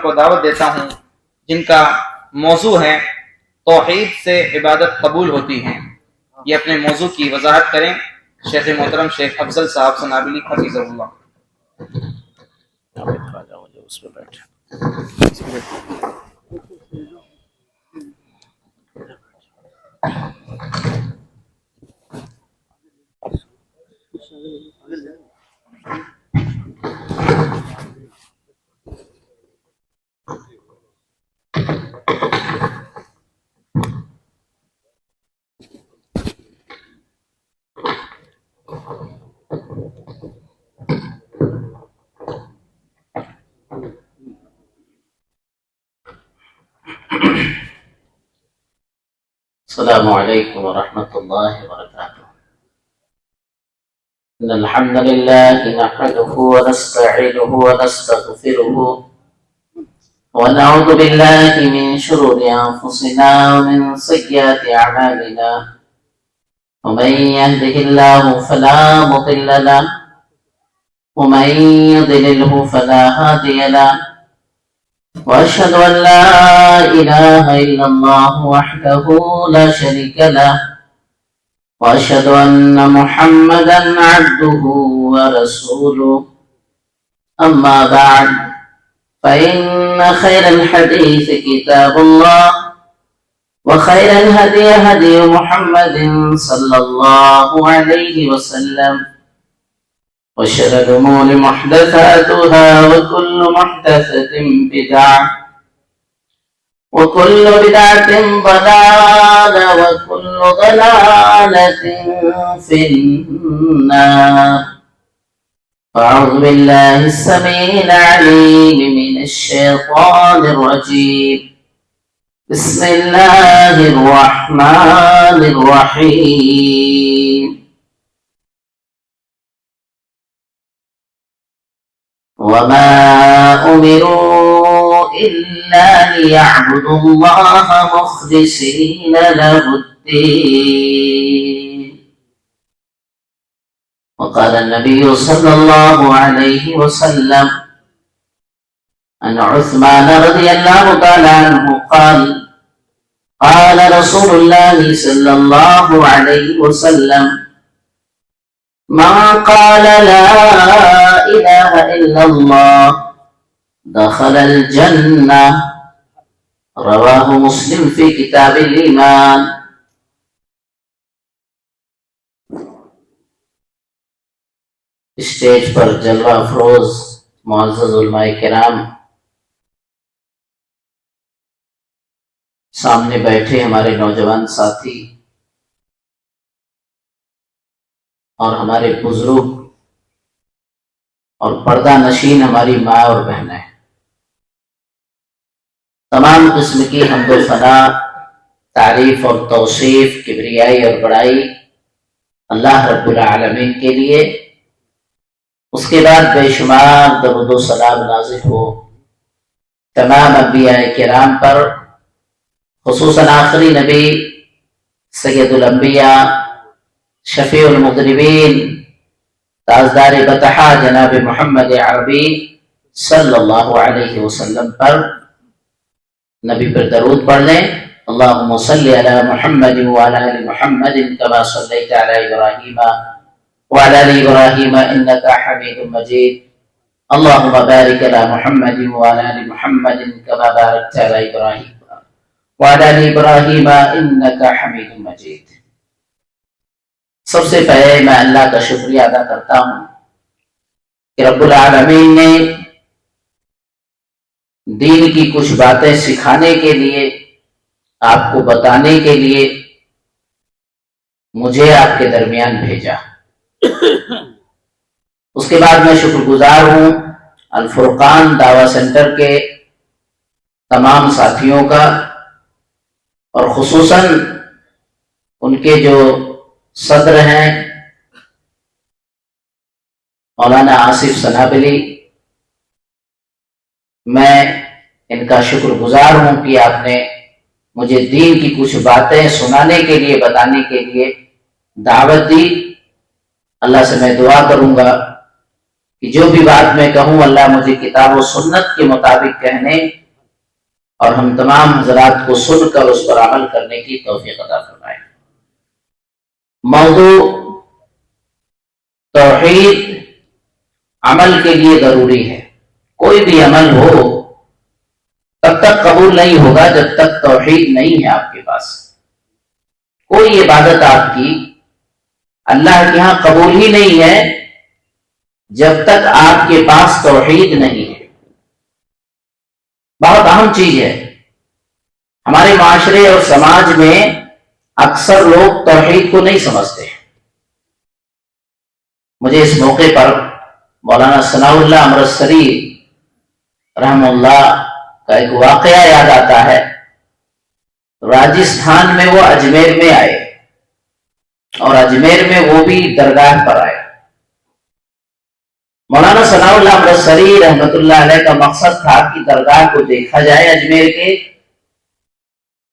کو دعوت دیتا ہوں جن کا موضوع ہے توحید سے عبادت قبول ہوتی ہے۔ یہ اپنے موضوع کی وضاحت کریں شیخ محترم شیخ افضل صاحب سنابلی حفظ اللہ۔ السلام علیکم ورحمۃ اللہ وبرکاتہ۔ ان الحمد لله نحمده ونستعينه ونستغفره ونعوذ بالله من شرور انفسنا ومن سيئات اعمالنا، ومن يهده الله فلا مضل له ومن يضلله فلا هادي له، وأشهد أن لا إله إلا الله وحده لا شريك له، وأشهد أن محمدا عبده ورسوله. أما بعد، فإن خير الحديث كتاب الله، وخير الهدي هدي محمد صلى الله عليه وسلم، وشر الأمور محدثاتها، وكل محدثة بدعة، وكل بدعة ضلالة، وكل ضلالة في النار. أعوذ بالله السميع العليم من الشيطان الرجيم. بسم الله الرحمن الرحيم. وما أمروا إلا ليعبدوا الله مخلصين له الدين. وقال النبي صلى الله عليه وسلم عن عثمان رضي الله تعالى عنه قال: قال رسول الله صلى الله عليه وسلم: من قال لا إله إلا الله دخل الجنة. رواه مسلم في كتاب الإيمان. اسٹیج پر جلوہ افروز معزز علماء کرام، سامنے بیٹھے ہمارے نوجوان ساتھی اور ہمارے بزرگ اور پردہ نشین ہماری ماں اور بہنیں، تمام قسم کی حمد و ثنا، تعریف اور توصیف، کبریائی اور بڑائی اللہ رب العالمین کے لیے۔ اس کے بعد بے شمار درود و سلام نازل ہو تمام انبیاء کرام پر، خصوصاً آخری نبی سید الانبیاء، شفیع المذنبین، تاجدار بطحہ جناب محمد عربی صلی اللہ علیہ وسلم پر۔ نبی پر درود پڑھ لیں۔ اللہم صلی علی محمد وعلی آل محمد کما صلیت علی ابراہیم وعلی آل ابراہیم انکا حمید مجید۔ اللہم بارک علی محمد وعلی آل محمد کما بارکت علی ابراہیم وعلی آل ابراہیم انکا حمید مجید۔ سب سے پہلے میں اللہ کا شکریہ ادا کرتا ہوں کہ رب العالمین نے دین کی کچھ باتیں سکھانے کے لیے، آپ کو بتانے کے لیے مجھے آپ کے درمیان بھیجا۔ اس کے بعد میں شکر گزار ہوں الفرقان دعویٰ سینٹر کے تمام ساتھیوں کا، اور خصوصاً ان کے جو صدر ہیں مولانا آصف سنابلی۔ میں ان کا شکر گزار ہوں کہ آپ نے مجھے دین کی کچھ باتیں سنانے کے لیے، بتانے کے لیے دعوت دی۔ اللہ سے میں دعا کروں گا کہ جو بھی بات میں کہوں اللہ مجھے کتاب و سنت کے مطابق کہنے اور ہم تمام حضرات کو سن کر اس پر عمل کرنے کی توفیق عطا فرمائے۔ موضوع توحید عمل کے لیے ضروری ہے۔ کوئی بھی عمل ہو تب تک قبول نہیں ہوگا جب تک توحید نہیں ہے آپ کے پاس۔ کوئی عبادت آپ کی اللہ کے ہاں قبول ہی نہیں ہے جب تک آپ کے پاس توحید نہیں ہے۔ بہت اہم چیز ہے۔ ہمارے معاشرے اور سماج میں اکثر لوگ توحید کو نہیں سمجھتے۔ مجھے اس موقع پر مولانا ثناء اللہ امرتسری رحمہ اللہ کا ایک واقعہ یاد آتا ہے۔ راجستھان میں وہ اجمیر میں آئے اور اجمیر میں وہ بھی درگاہ پر آئے۔ مولانا ثناء اللہ امرتسری رحمۃ اللہ علیہ کا مقصد تھا کہ درگاہ کو دیکھا جائے اجمیر کے،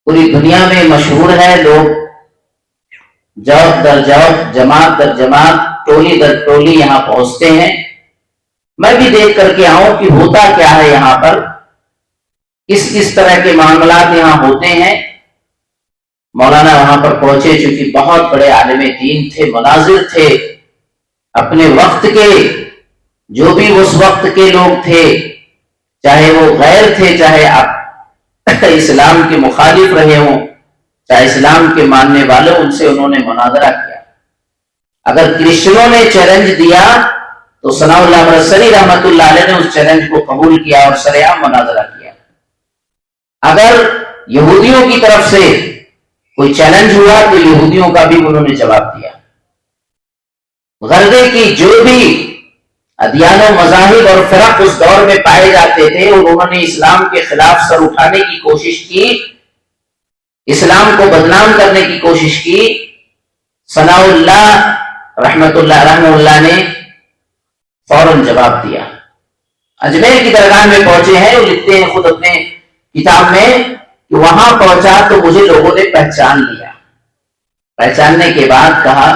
پوری دنیا میں مشہور ہے، لوگ جوق در جوق، جماعت در جماعت، ٹولی در ٹولی یہاں پہنچتے ہیں۔ میں بھی دیکھ کر کے آؤں کہ ہوتا کیا ہے یہاں پر، کس طرح کے معاملات یہاں ہوتے ہیں۔ مولانا وہاں پر پہنچے، چونکہ بہت بڑے عالم دین تھے، مناظر تھے اپنے وقت کے، جو بھی اس وقت کے لوگ تھے، چاہے وہ غیر تھے، چاہے آپ اسلام کے مخالف رہے ہوں، چاہے اسلام کے ماننے والے، ان سے انہوں نے مناظرہ کیا۔ اگر کرسچنوں نے چیلنج دیا تو ثناء اللہ امرتسری رحمۃ اللہ علیہ نے اس چیلنج کو قبول کیا اور سرعام مناظرہ کیا۔ اگر یہودیوں کی طرف سے کوئی چیلنج ہوا تو یہودیوں کا بھی انہوں نے جواب دیا۔ غرضے کی جو بھی ادیان و مذاہب اور فرق اس دور میں پائے جاتے تھے، انہوں نے اسلام کے خلاف سر اٹھانے کی کوشش کی، اسلام کو بدنام کرنے کی کوشش کی۔ ثناء اللہ رحمۃ اللہ نے فوراً جواب دیا۔ اجمیر کی درگاہ میں پہنچے ہیں، وہ لکھتے ہیں خود اپنے کتاب میں کہ وہاں پہنچا تو مجھے لوگوں نے پہچان لیا۔ پہچاننے کے بعد کہا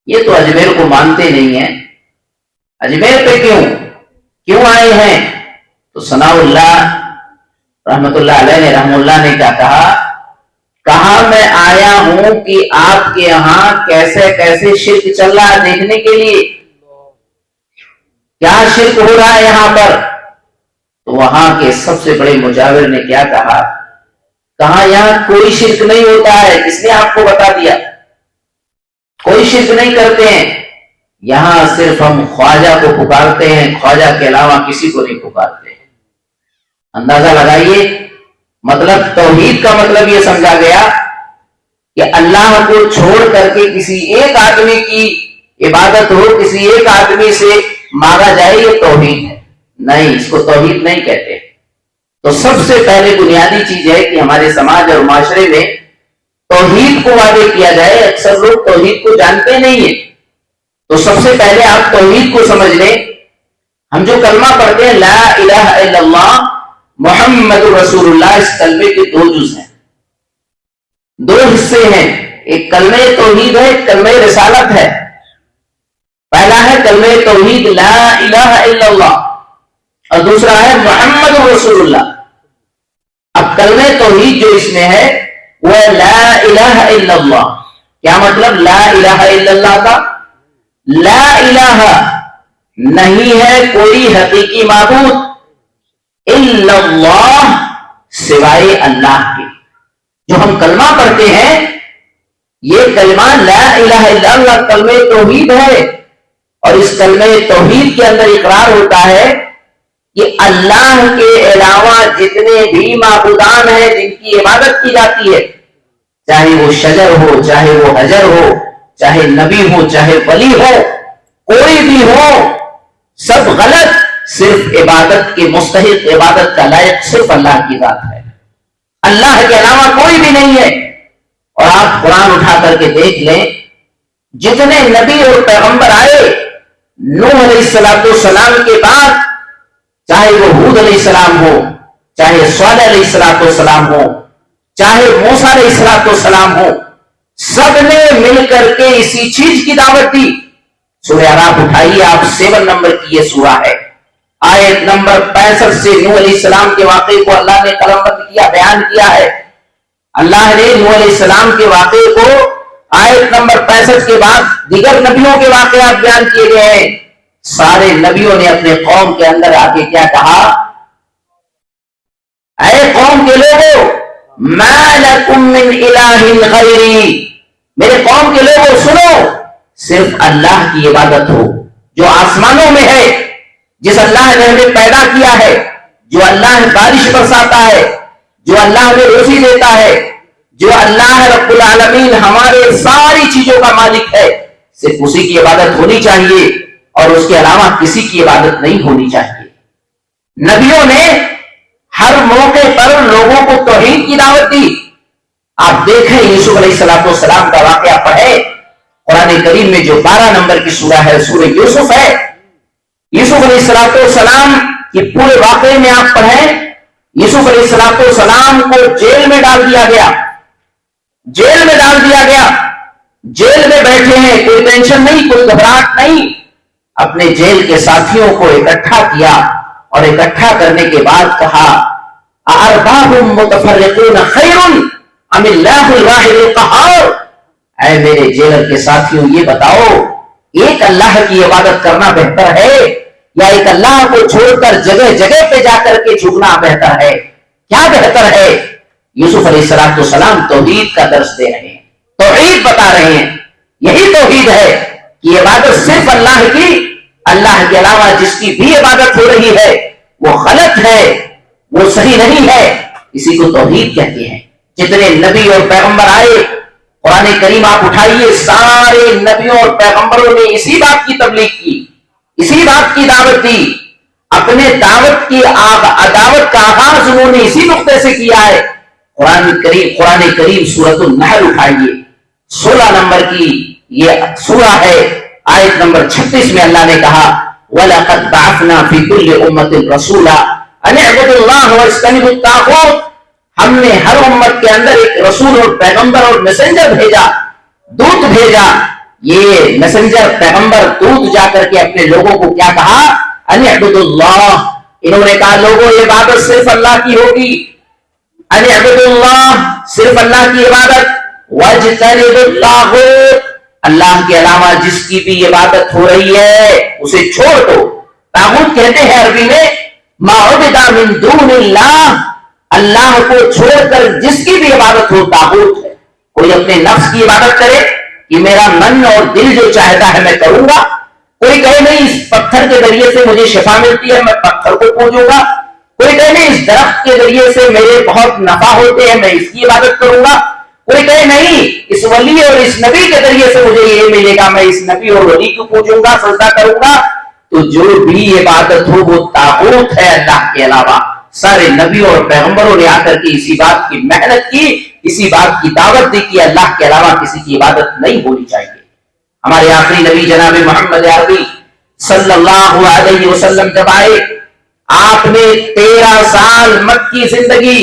یہ تو اجمیر کو مانتے نہیں ہیں، اجمیر پہ کیوں آئے ہیں؟ تو ثناء اللہ رحمۃ اللہ علیہ نے رحم اللہ نے کیا کہا میں آیا ہوں کہ آپ کے یہاں کیسے کیسے شرک چل رہا ہے دیکھنے کے لیے، کیا شرک ہو رہا ہے یہاں پر۔ تو وہاں کے سب سے بڑے مجاور نے کیا کہا یہاں کوئی شرک نہیں ہوتا ہے، کس نے آپ کو بتا دیا؟ کوئی شرک نہیں کرتے ہیں، یہاں صرف ہم خواجہ کو پکارتے ہیں، خواجہ کے علاوہ کسی کو نہیں پکارتے ہیں۔ اندازہ لگائیے، مطلب توحید کا مطلب یہ سمجھا گیا کہ اللہ کو چھوڑ کر کے کسی ایک آدمی کی عبادت ہو، کسی ایک آدمی سے مانگا جائے، یہ توحید ہے؟ نہیں، اس کو توحید نہیں کہتے۔ تو سب سے پہلے بنیادی چیز ہے کہ ہمارے سماج اور معاشرے میں توحید کو واضح کیا جائے۔ اکثر لوگ توحید کو جانتے نہیں ہیں، تو سب سے پہلے آپ توحید کو سمجھ لیں۔ ہم جو کلمہ پڑھتے ہیں لا الہ الا اللہ محمد رسول اللہ، اس کلمے کے دو جز ہیں، دو حصے ہیں، ایک کلمہ توحید ہے، ایک کلمہ رسالت ہے۔ پہلا ہے کلمہ توحید لا الہ الا اللہ، اور دوسرا ہے محمد رسول اللہ۔ اب کلمہ توحید جو اس میں ہے وہ لا الہ الا اللہ۔ کیا مطلب لا الہ الا اللہ کا؟ لا الہ نہیں ہے کوئی حقیقی معبود الا اللہ، سوائے اللہ کے۔ جو ہم کلمہ پڑھتے ہیں یہ کلمہ لا الہ الا اللہ کلمہ توحید ہے، اور اس کلمہ توحید کے اندر اقرار ہوتا ہے کہ اللہ کے علاوہ جتنے بھی معبودان ہیں جن کی عبادت کی جاتی ہے، چاہے وہ شجر ہو، چاہے وہ حجر ہو، چاہے نبی ہو، چاہے ولی ہو، کوئی بھی ہو، سب غلط، صرف عبادت کے مستحق، عبادت کا لائق صرف اللہ کی ذات ہے، اللہ کے علاوہ کوئی بھی نہیں ہے۔ اور آپ قرآن اٹھا کر کے دیکھ لیں، جتنے نبی اور پیغمبر آئے نوح علیہ السلام کے بعد، چاہے وہ ہود علیہ السلام ہو، چاہے صالح علیہ السلام ہو، چاہے موسیٰ علیہ السلام ہو، سب نے مل کر کے اسی چیز کی دعوت دی، سورہ اعراف اٹھائیے آپ، 7 نمبر کی یہ سورہ ہے، آیت نمبر 65 سے نوح علیہ السلام کے واقعے کو اللہ نے قلم بند کیا، بیان کیا ہے۔ اللہ نے نوح علیہ السلام کے واقعے کو آیت نمبر 65 کے بعد دیگر نبیوں کے واقعات بیان کیے گئے ہیں۔ سارے نبیوں نے اپنے قوم کے اندر آ کے کیا کہا؟ اے قوم کے لوگوں، ما لکم من الہ غیری، میرے قوم کے لوگوں سنو، صرف اللہ کی عبادت ہو جو آسمانوں میں ہے، جس اللہ نے ہمیں پیدا کیا ہے، جو اللہ بارش برساتا ہے، جو اللہ ہمیں روزی دیتا ہے، جو اللہ رب العالمین ہمارے ساری چیزوں کا مالک ہے، صرف اسی کی عبادت ہونی چاہیے اور اس کے علاوہ کسی کی عبادت نہیں ہونی چاہیے۔ نبیوں نے ہر موقع پر لوگوں کو توحید کی دعوت دی۔ آپ دیکھیں یوسف علیہ السلام کا واقعہ پڑھیں، قرآن کریم میں جو 12 نمبر کی سورہ ہے، سورہ یوسف ہے۔ یوسف علیہ السلام کی پورے واقعے میں آپ پڑھیں، یوسف علیہ السلام کو جیل میں ڈال دیا گیا، جیل میں ڈال دیا گیا، جیل میں بیٹھے ہیں، کوئی ٹینشن نہیں، کوئی گھبراہٹ نہیں۔ اپنے جیل کے ساتھیوں کو اکٹھا کیا اور اکٹھا کرنے کے بعد کہا، ارباب متفرقون خیر ام اللہ الواحد القہار، اے میرے جیلر کے ساتھیوں یہ بتاؤ، ایک اللہ کی عبادت کرنا بہتر ہے یا ایک اللہ کو چھوڑ کر جگہ جگہ پہ جا کر کے جھکنا بہتر ہے؟ کیا بہتر ہے؟ یوسف علیہ السلام توحید کا درس دے رہے ہیں، توحید بتا رہے ہیں۔ یہی توحید ہے کہ عبادت صرف اللہ کی، اللہ کے علاوہ جس کی بھی عبادت ہو رہی ہے وہ غلط ہے، وہ صحیح نہیں ہے، اسی کو توحید کہتے ہیں۔ جتنے نبی اور پیغمبر آئے، قرآن کریم آپ اٹھائیے، سارے نبیوں اور پیغمبروں نے اسی بات کی تبلیغ کی، اسی بات کی دعوت دی، اپنے دعوت کا آغاز انہوں نے اسی نقطے سے کیا ہے۔ قرآن کریم سورۃ النحل اٹھائیے، 16 نمبر کی یہ سورہ ہے، آیت نمبر 36 میں اللہ نے کہا، وَلَقَدْ بَعَثْنَا فِي كُلِّ أُمَّةٍ رَسُولًا أَنِ اعْبُدُوا اللَّهَ وَاجْتَنِبُوا الطَّاغُوتَ، ہم نے ہر امت کے اندر ایک رسول اور پیغمبر اور میسنجر بھیجا، دودت بھیجا۔ یہ میسنجر پیغمبر دودت جا کر کے اپنے لوگوں کو کیا کہا؟ ان اعبدوا اللہ، انہوں نے کہا لوگوں یہ عبادت صرف اللہ کی ہوگی، ان اعبدوا اللہ، صرف اللہ کی عبادت، واجتنبوا الطاغوت، اللہ کے علاوہ جس کی بھی عبادت ہو رہی ہے اسے چھوڑ دو۔ طاغوت کہتے ہیں عربی میں ما عبد من دون اللہ، اللہ کو چھوڑ کر جس کی بھی عبادت ہو طاغوت ہے۔ کوئی اپنے نفس کی عبادت کرے کہ میرا من اور دل جو چاہتا ہے میں کروں گا، کوئی کہے نہیں اس پتھر کے ذریعے سے مجھے شفا ملتی ہے میں پتھر کو پوجوں گا، کوئی کہے نہیں اس درخت کے ذریعے سے میرے بہت نفع ہوتے ہیں میں اس کی عبادت کروں گا، کوئی کہے نہیں اس ولی اور اس نبی کے ذریعے سے مجھے یہ ملے گا میں اس نبی اور ولی کو پوجوں گا، سجدہ کروں گا۔ تو جو بھی عبادت ہو وہ طاغوت ہے اللہ کے علاوہ۔ سارے نبیوں اور پیغمبروں نے آ کر کے اسی بات کی محنت کی، اسی بات کی دعوت دی کہ اللہ کے علاوہ کسی کی عبادت نہیں ہونی چاہیے۔ ہمارے آخری نبی جناب محمد عربی صلی اللہ علیہ وسلم جب آئے، آپ نے 13 سال مکی زندگی،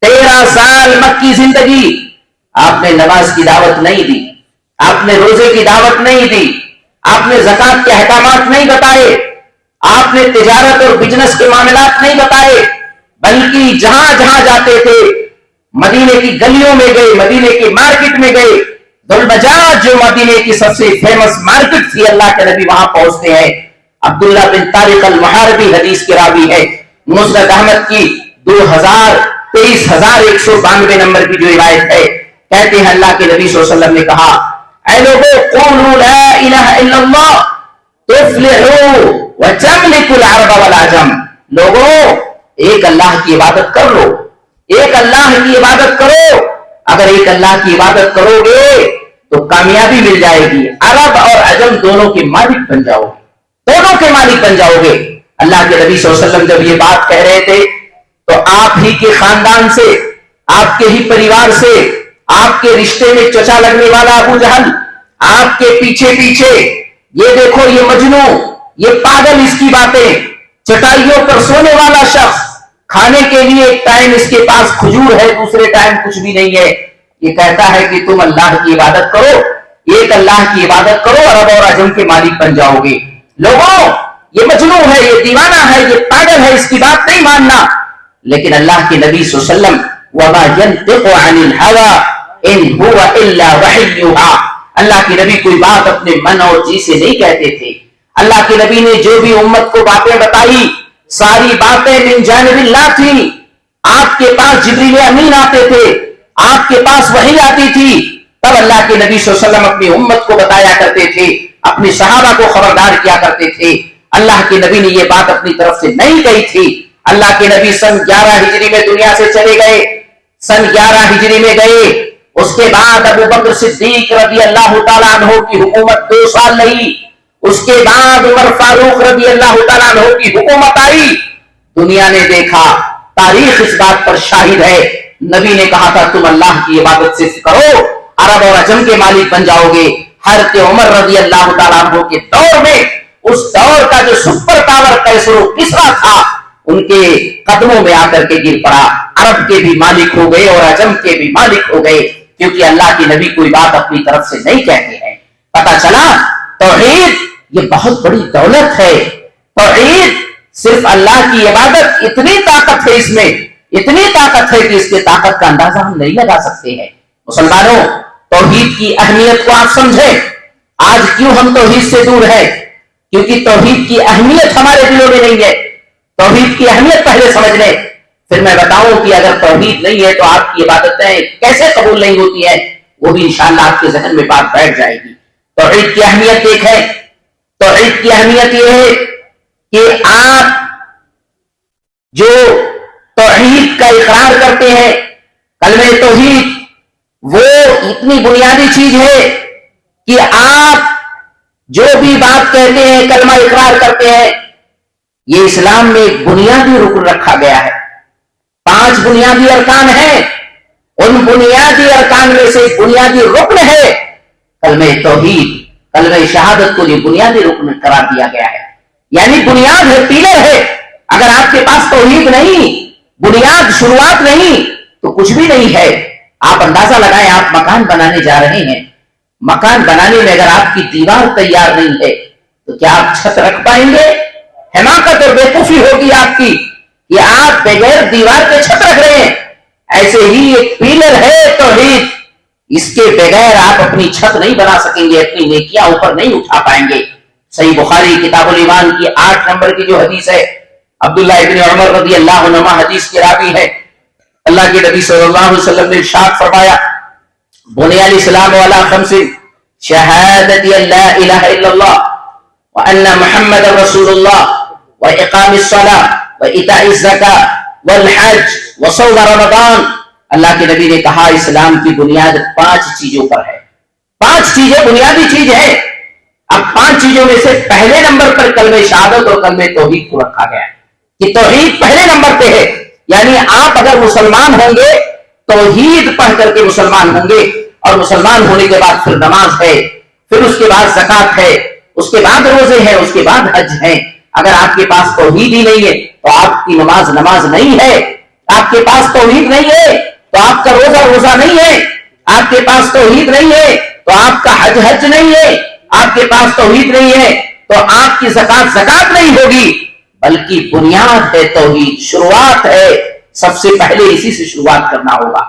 13 سال مکی زندگی، آپ نے نماز کی دعوت نہیں دی، آپ نے روزے کی دعوت نہیں دی، آپ نے زکوٰۃ کے احکامات نہیں بتائے، آپ نے تجارت اور بزنس کے معاملات نہیں بتائے، بلکہ جہاں جہاں جاتے تھے، مدینے کی گلیوں میں گئے، مدینے کی مارکیٹ میں گئے، ذوالبجاج جو مدینے کی سب سے فیمس مارکیٹ تھی، اللہ کے نبی وہاں پہنچتے ہیں۔ عبداللہ بن طارق المحاربی حدیث کے راوی ہے، مسند احمد کی 23,192 نمبر کی جو روایت ہے، کہتے ہیں اللہ کے نبی صلی اللہ علیہ وسلم نے کہا، اے لوگوں قولوا لا الہ الا اللہ تفلحوا وتملكوا العرب والعجم، لوگوں ایک اللہ کی عبادت کر لو، ایک اللہ کی عبادت کرو، اگر ایک اللہ کی عبادت کرو گے تو کامیابی مل جائے گی، عرب اور عجم دونوں کے مالک بن جاؤ گے، دونوں کے مالک بن جاؤ گے۔ اللہ کے نبی صلی اللہ علیہ وسلم جب یہ بات کہہ رہے تھے تو آپ ہی کے خاندان سے، آپ کے ہی پریوار سے، آپ کے رشتے میں چچا لگنے والا ابو جہل، آپ کے پیچھے پیچھے یہ دیکھو یہ مجنو، یہ پاگل، اس کی باتیں، چٹائیوں پر سونے والا شخص، کھانے کے لیے ایک ٹائم اس کے پاس کھجور ہے، دوسرے ٹائم کچھ بھی نہیں ہے، یہ کہتا ہے کہ تم اللہ کی عبادت کرو، ایک اللہ کی عبادت کرو عرب اور عجم کے مالک بن جاؤ گے. لوگوں یہ مجنون ہے, یہ دیوانہ ہے, یہ پاگل ہے, اس کی بات نہیں ماننا. لیکن اللہ کے نبی صلی اللہ علیہ وسلم وما ينطق عن الهوى ان هو الا وحی یوحی, اللہ کے نبی کوئی بات اپنے من اور جی سے نہیں کہتے تھے. اللہ کے نبی نے جو بھی امت کو باتیں بتائی ساری باتیں من جانب اللہ تھی. آپ کے پاس جبریل امین آتے تھے, آپ کے پاس وحی آتی تھی, تب اللہ کے نبی صلی اللہ علیہ وسلم اپنی امت کو بتایا کرتے تھے, اپنے صحابہ کو خبردار کیا کرتے تھے. اللہ کے نبی نے یہ بات اپنی طرف سے نہیں کہی تھی. اللہ کے نبی سن 11 ہجری میں دنیا سے چلے گئے, سن 11 ہجری میں گئے. اس کے بعد ابو بکر صدیق رضی اللہ تعالیٰ عنہ کی حکومت 2 سال رہی. اس کے بعد عمر فاروق رضی اللہ تعالیٰ عنہ کی حکومت آئی. دنیا نے دیکھا, تاریخ اس بات پر شاہد ہے, نبی نے کہا تھا تم اللہ کی عبادت سے کرو عرب اور عجم کے مالک بن جاؤ گے. حضرت عمر رضی اللہ تعالیٰ عنہ کے دور میں اس دور کا جو سپر پاور قیصر و کسریٰ تھا ان کے قدموں میں آ کر کے گر پڑا. عرب کے بھی مالک ہو گئے اور عجم کے بھی مالک ہو گئے, کیونکہ اللہ کے نبی کوئی بات اپنی طرف سے نہیں کہتے ہیں. پتا چلا توحید یہ بہت بڑی دولت ہے. توحید صرف اللہ کی عبادت, اتنی طاقت ہے اس میں, اتنی طاقت ہے کہ اس کے طاقت کا اندازہ ہم نہیں لگا سکتے ہیں. مسلمانوں توحید کی اہمیت کو آپ سمجھیں. آج کیوں ہم توحید سے دور ہیں؟ کیونکہ توحید کی اہمیت ہمارے دلوں میں نہیں ہے. توحید کی اہمیت پہلے سمجھ لیں, پھر میں بتاؤں کہ اگر توحید نہیں ہے تو آپ کی عبادتیں کیسے قبول نہیں ہوتی ہیں, وہ بھی انشاءاللہ آپ کے ذہن میں بات بیٹھ جائے گی. توحید کی اہمیت ایک ہے. توحید کی اہمیت یہ ہے کہ آپ جو توحید کا اقرار کرتے ہیں, کلمہ توحید وہ اتنی بنیادی چیز ہے کہ آپ جو بھی بات کہتے ہیں, کلمہ اقرار کرتے ہیں, یہ اسلام میں ایک بنیادی رکن رکھا گیا ہے. 5 بنیادی ارکان ہیں, ان بنیادی ارکان میں سے ایک بنیادی رکن ہے کلمہ توحید. کلمہ شہادت کو یہ بنیادی رکن قرار دیا گیا ہے, یعنی بنیاد ہے, پیلر ہے. اگر آپ کے پاس توحید نہیں, بنیاد, شروعات نہیں, تو کچھ بھی نہیں ہے. آپ اندازہ لگائیں, آپ مکان بنانے جا رہے ہیں, مکان بنانے میں اگر آپ کی دیوار تیار نہیں ہے تو کیا آپ چھت رکھ پائیں گے؟ حماقت اور بیوقوفی ہوگی آپ کی کہ آپ بغیر دیوار کے چھت رکھ رہے ہیں. ایسے ہی ایک پیلر ہے توحید, اس کے بغیر آپ اپنی چھت نہیں بنا سکیں گے, اپنی نیکیاں اوپر نہیں اٹھا پائیں گے. صحیح بخاری کتاب الایمان کی 8 نمبر کی جو حدیث ہے, عبداللہ ابن عمر رضی اللہ عنہما حدیث کے راوی ہے. اللہ کے نبی صلی اللہ علیہ وسلم نے ارشاد فرمایا, بنی الاسلام علی 5 شہادت ان لا الہ الا اللہ وان محمد رسول اللہ واقام الصلاۃ وایتاء الزکاۃ والحج وصوم رمضان. اللہ کے نبی نے کہا اسلام کی بنیاد 5 چیزوں پر ہے. 5 چیزیں بنیادی چیز ہے. اب 5 چیزوں میں سے پہلے نمبر پر کلمہ شہادت اور کلمہ توحید کو رکھا گیا ہے کہ توحید پہلے نمبر پہ ہے. یعنی آپ اگر مسلمان ہوں گے توحید پڑھ کر کے مسلمان ہوں گے, اور مسلمان ہونے کے بعد پھر نماز ہے, پھر اس کے بعد زکات ہے, اس کے بعد روزے ہیں, اس کے بعد حج ہیں. اگر آپ کے پاس توحید ہی نہیں ہے تو آپ کی نماز نہیں ہے. آپ کے پاس توحید نہیں ہے تو آپ کا روزہ نہیں ہے. آپ کے پاس توحید نہیں ہے تو آپ کا حج نہیں ہے. آپ کے پاس توحید نہیں ہے تو آپ کی زکات نہیں ہوگی. بلکہ بنیاد ہے توحید, شروعات ہے. سب سے پہلے اسی سے شروعات کرنا ہوگا.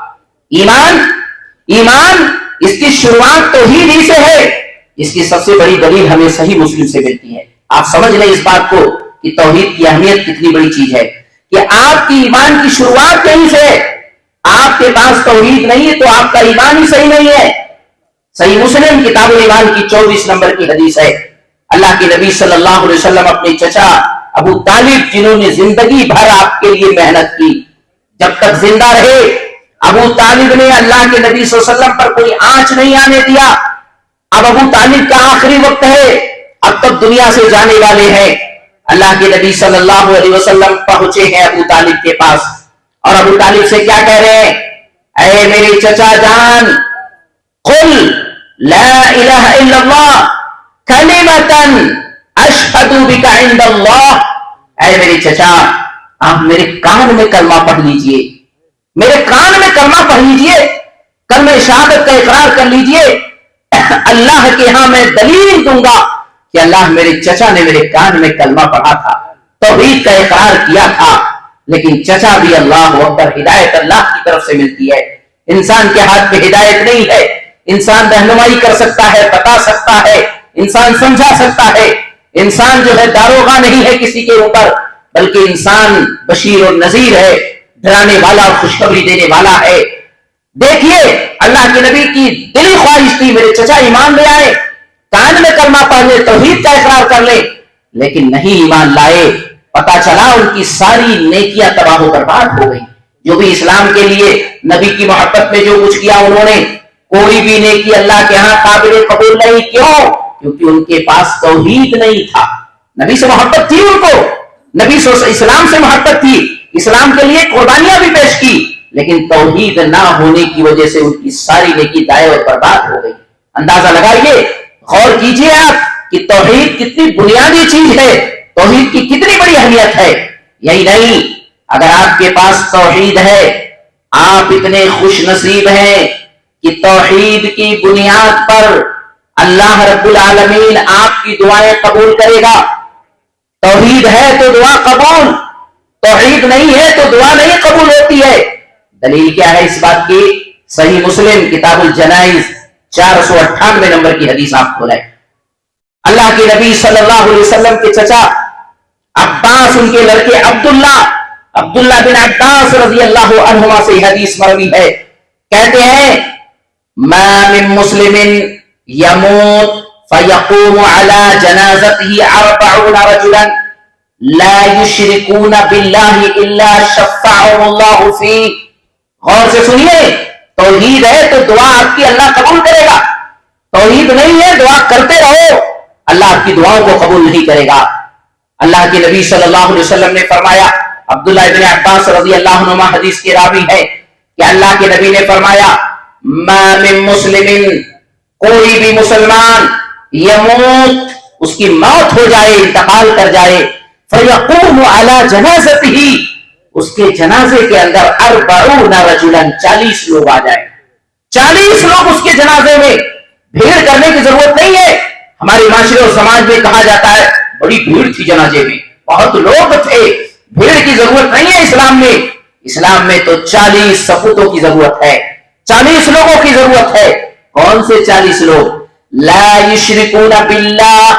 ایمان اس کی شروعات توحید ہی سے ہے. اس کی سب سے بڑی دلیل ہمیں صحیح مسلم سے ملتی ہے. آپ سمجھ لیں اس بات کو کہ توحید کی اہمیت کتنی بڑی چیز ہے کہ آپ کی ایمان کی شروعات کہیں سے. آپ کے پاس توحید نہیں ہے تو آپ کا ایمان ہی صحیح نہیں ہے. صحیح مسلم کتاب الایمان کی 24 نمبر کی حدیث ہے. اللہ کے نبی صلی اللہ علیہ وسلم اپنے چچا ابو طالب, جنہوں نے زندگی بھر آپ کے لیے محنت کی, جب تک زندہ رہے ابو طالب نے اللہ کے نبی صلی اللہ علیہ وسلم پر کوئی آنچ نہیں آنے دیا. اب ابو طالب کا آخری وقت ہے, اب تک دنیا سے جانے والے ہیں. اللہ کے نبی صلی اللہ علیہ وسلم پہنچے ہیں ابو طالب کے پاس, اور ابو طالب سے کیا کہہ رہے ہیں, اے میرے چچا جان, قل لا الہ الا اللہ کلمۃ اشہد بک عند اللہ. اے میرے چچا, آپ میرے کان میں کلمہ پڑھ لیجئے, میرے کان میں کلمہ پڑھ لیجئے, کلمہ شہادت کا اقرار کر لیجئے اللہ کے ہاں میں دلیل دوں گا کہ اللہ میرے چچا نے میرے کان میں کلمہ پڑھا تھا، توحید کا اقرار کیا تھا، لیکن چچا بھی اللہ اکبر، ہدایت اللہ کی طرف سے ملتی ہے، انسان کے ہاتھ میں ہدایت نہیں ہے، انسان رہنمائی کر سکتا ہے، بتا سکتا ہے، انسان سمجھا سکتا ہے، انسان جو ہے داروغہ نہیں ہے کسی کے اوپر، بلکہ انسان بشیر اور نذیر ہے، ڈرانے والا اور خوشخبری دینے والا ہے۔ دیکھیے اللہ کے نبی کی دلی خواہش تھی میرے چچا ایمان لے آئے، کان میں کلمہ پڑھ لے، توحید کا اقرار کر لے، لیکن نہیں ایمان لائے۔ پتا چلا ان کی ساری نیکیاں تباہ و برباد ہو گئی۔ جو بھی اسلام کے لیے نبی کی محبت میں جو کچھ کیا انہوں نے، کوئی بھی نیکی اللہ کے ہاں قابل قبول نہیں۔ کیوں؟ کیونکہ ان کے پاس توحید نہیں تھا۔ نبی سے محبت تھی ان کو، نبی سے اسلام سے محبت تھی، اسلام کے لیے قربانیاں بھی پیش کی، لیکن توحید نہ ہونے کی وجہ سے ان کی ساری نیکی ضائع اور برباد ہو گئی۔ اندازہ لگائیے، غور کیجئے آپ کہ توحید کتنی بنیادی چیز ہے، توحید کی کتنی بڑی اہمیت ہے۔ یہی نہیں، اگر آپ کے پاس توحید ہے، آپ اتنے خوش نصیب ہیں کہ توحید کی بنیاد پر اللہ رب العالمین آپ کی دعائیں قبول کرے گا۔ توحید ہے تو دعا قبول، توحید نہیں ہے تو دعا نہیں قبول ہوتی ہے۔ دلیل کیا ہے اس بات کی؟ صحیح مسلم کتاب الجنائز 498 نمبر کی حدیث آپ کھولیں۔ اللہ کے نبی صلی اللہ علیہ وسلم کے چچا عباس، ان کے لڑکے عبداللہ بن عباس رضی اللہ عنہما سے حدیث مروی ہے، کہتے ہیں ما من مسلم يموت فيقوم على جنازته 40 رجلا لا يشركون بالله الا شفعهم الله فيه۔ غور سے سنیے، توحید ہے تو دعا آپ کی اللہ قبول کرے گا، توحید نہیں ہے دعا کرتے رہو، اللہ آپ کی دعاؤں کو قبول نہیں کرے گا۔ اللہ کے نبی صلی اللہ علیہ وسلم نے فرمایا، عبداللہ بن عباس رضی اللہ عنہما حدیث کے راوی ہے کہ اللہ کے نبی نے فرمایا ما من مسلم، کوئی بھی مسلمان، یموت، اس کی موت ہو جائے، انتقال کر جائے، فیقوم علی جنازتہ، اس کے جنازے کے اندر 40 رجلا، 40 لوگ آ جائیں، 40 لوگ اس کے جنازے میں۔ بھیڑ کرنے کی ضرورت نہیں ہے، ہمارے معاشرے اور سماج میں کہا جاتا ہے بڑی بھیڑ تھی جنازے میں، بہت لوگ تھے، بھیڑ کی ضرورت نہیں ہے اسلام میں۔ اسلام میں تو 40 سپوتوں کی ضرورت ہے، 40 لوگوں کی ضرورت ہے۔ کون سے 40 لوگ؟ لا یشرکون باللہ،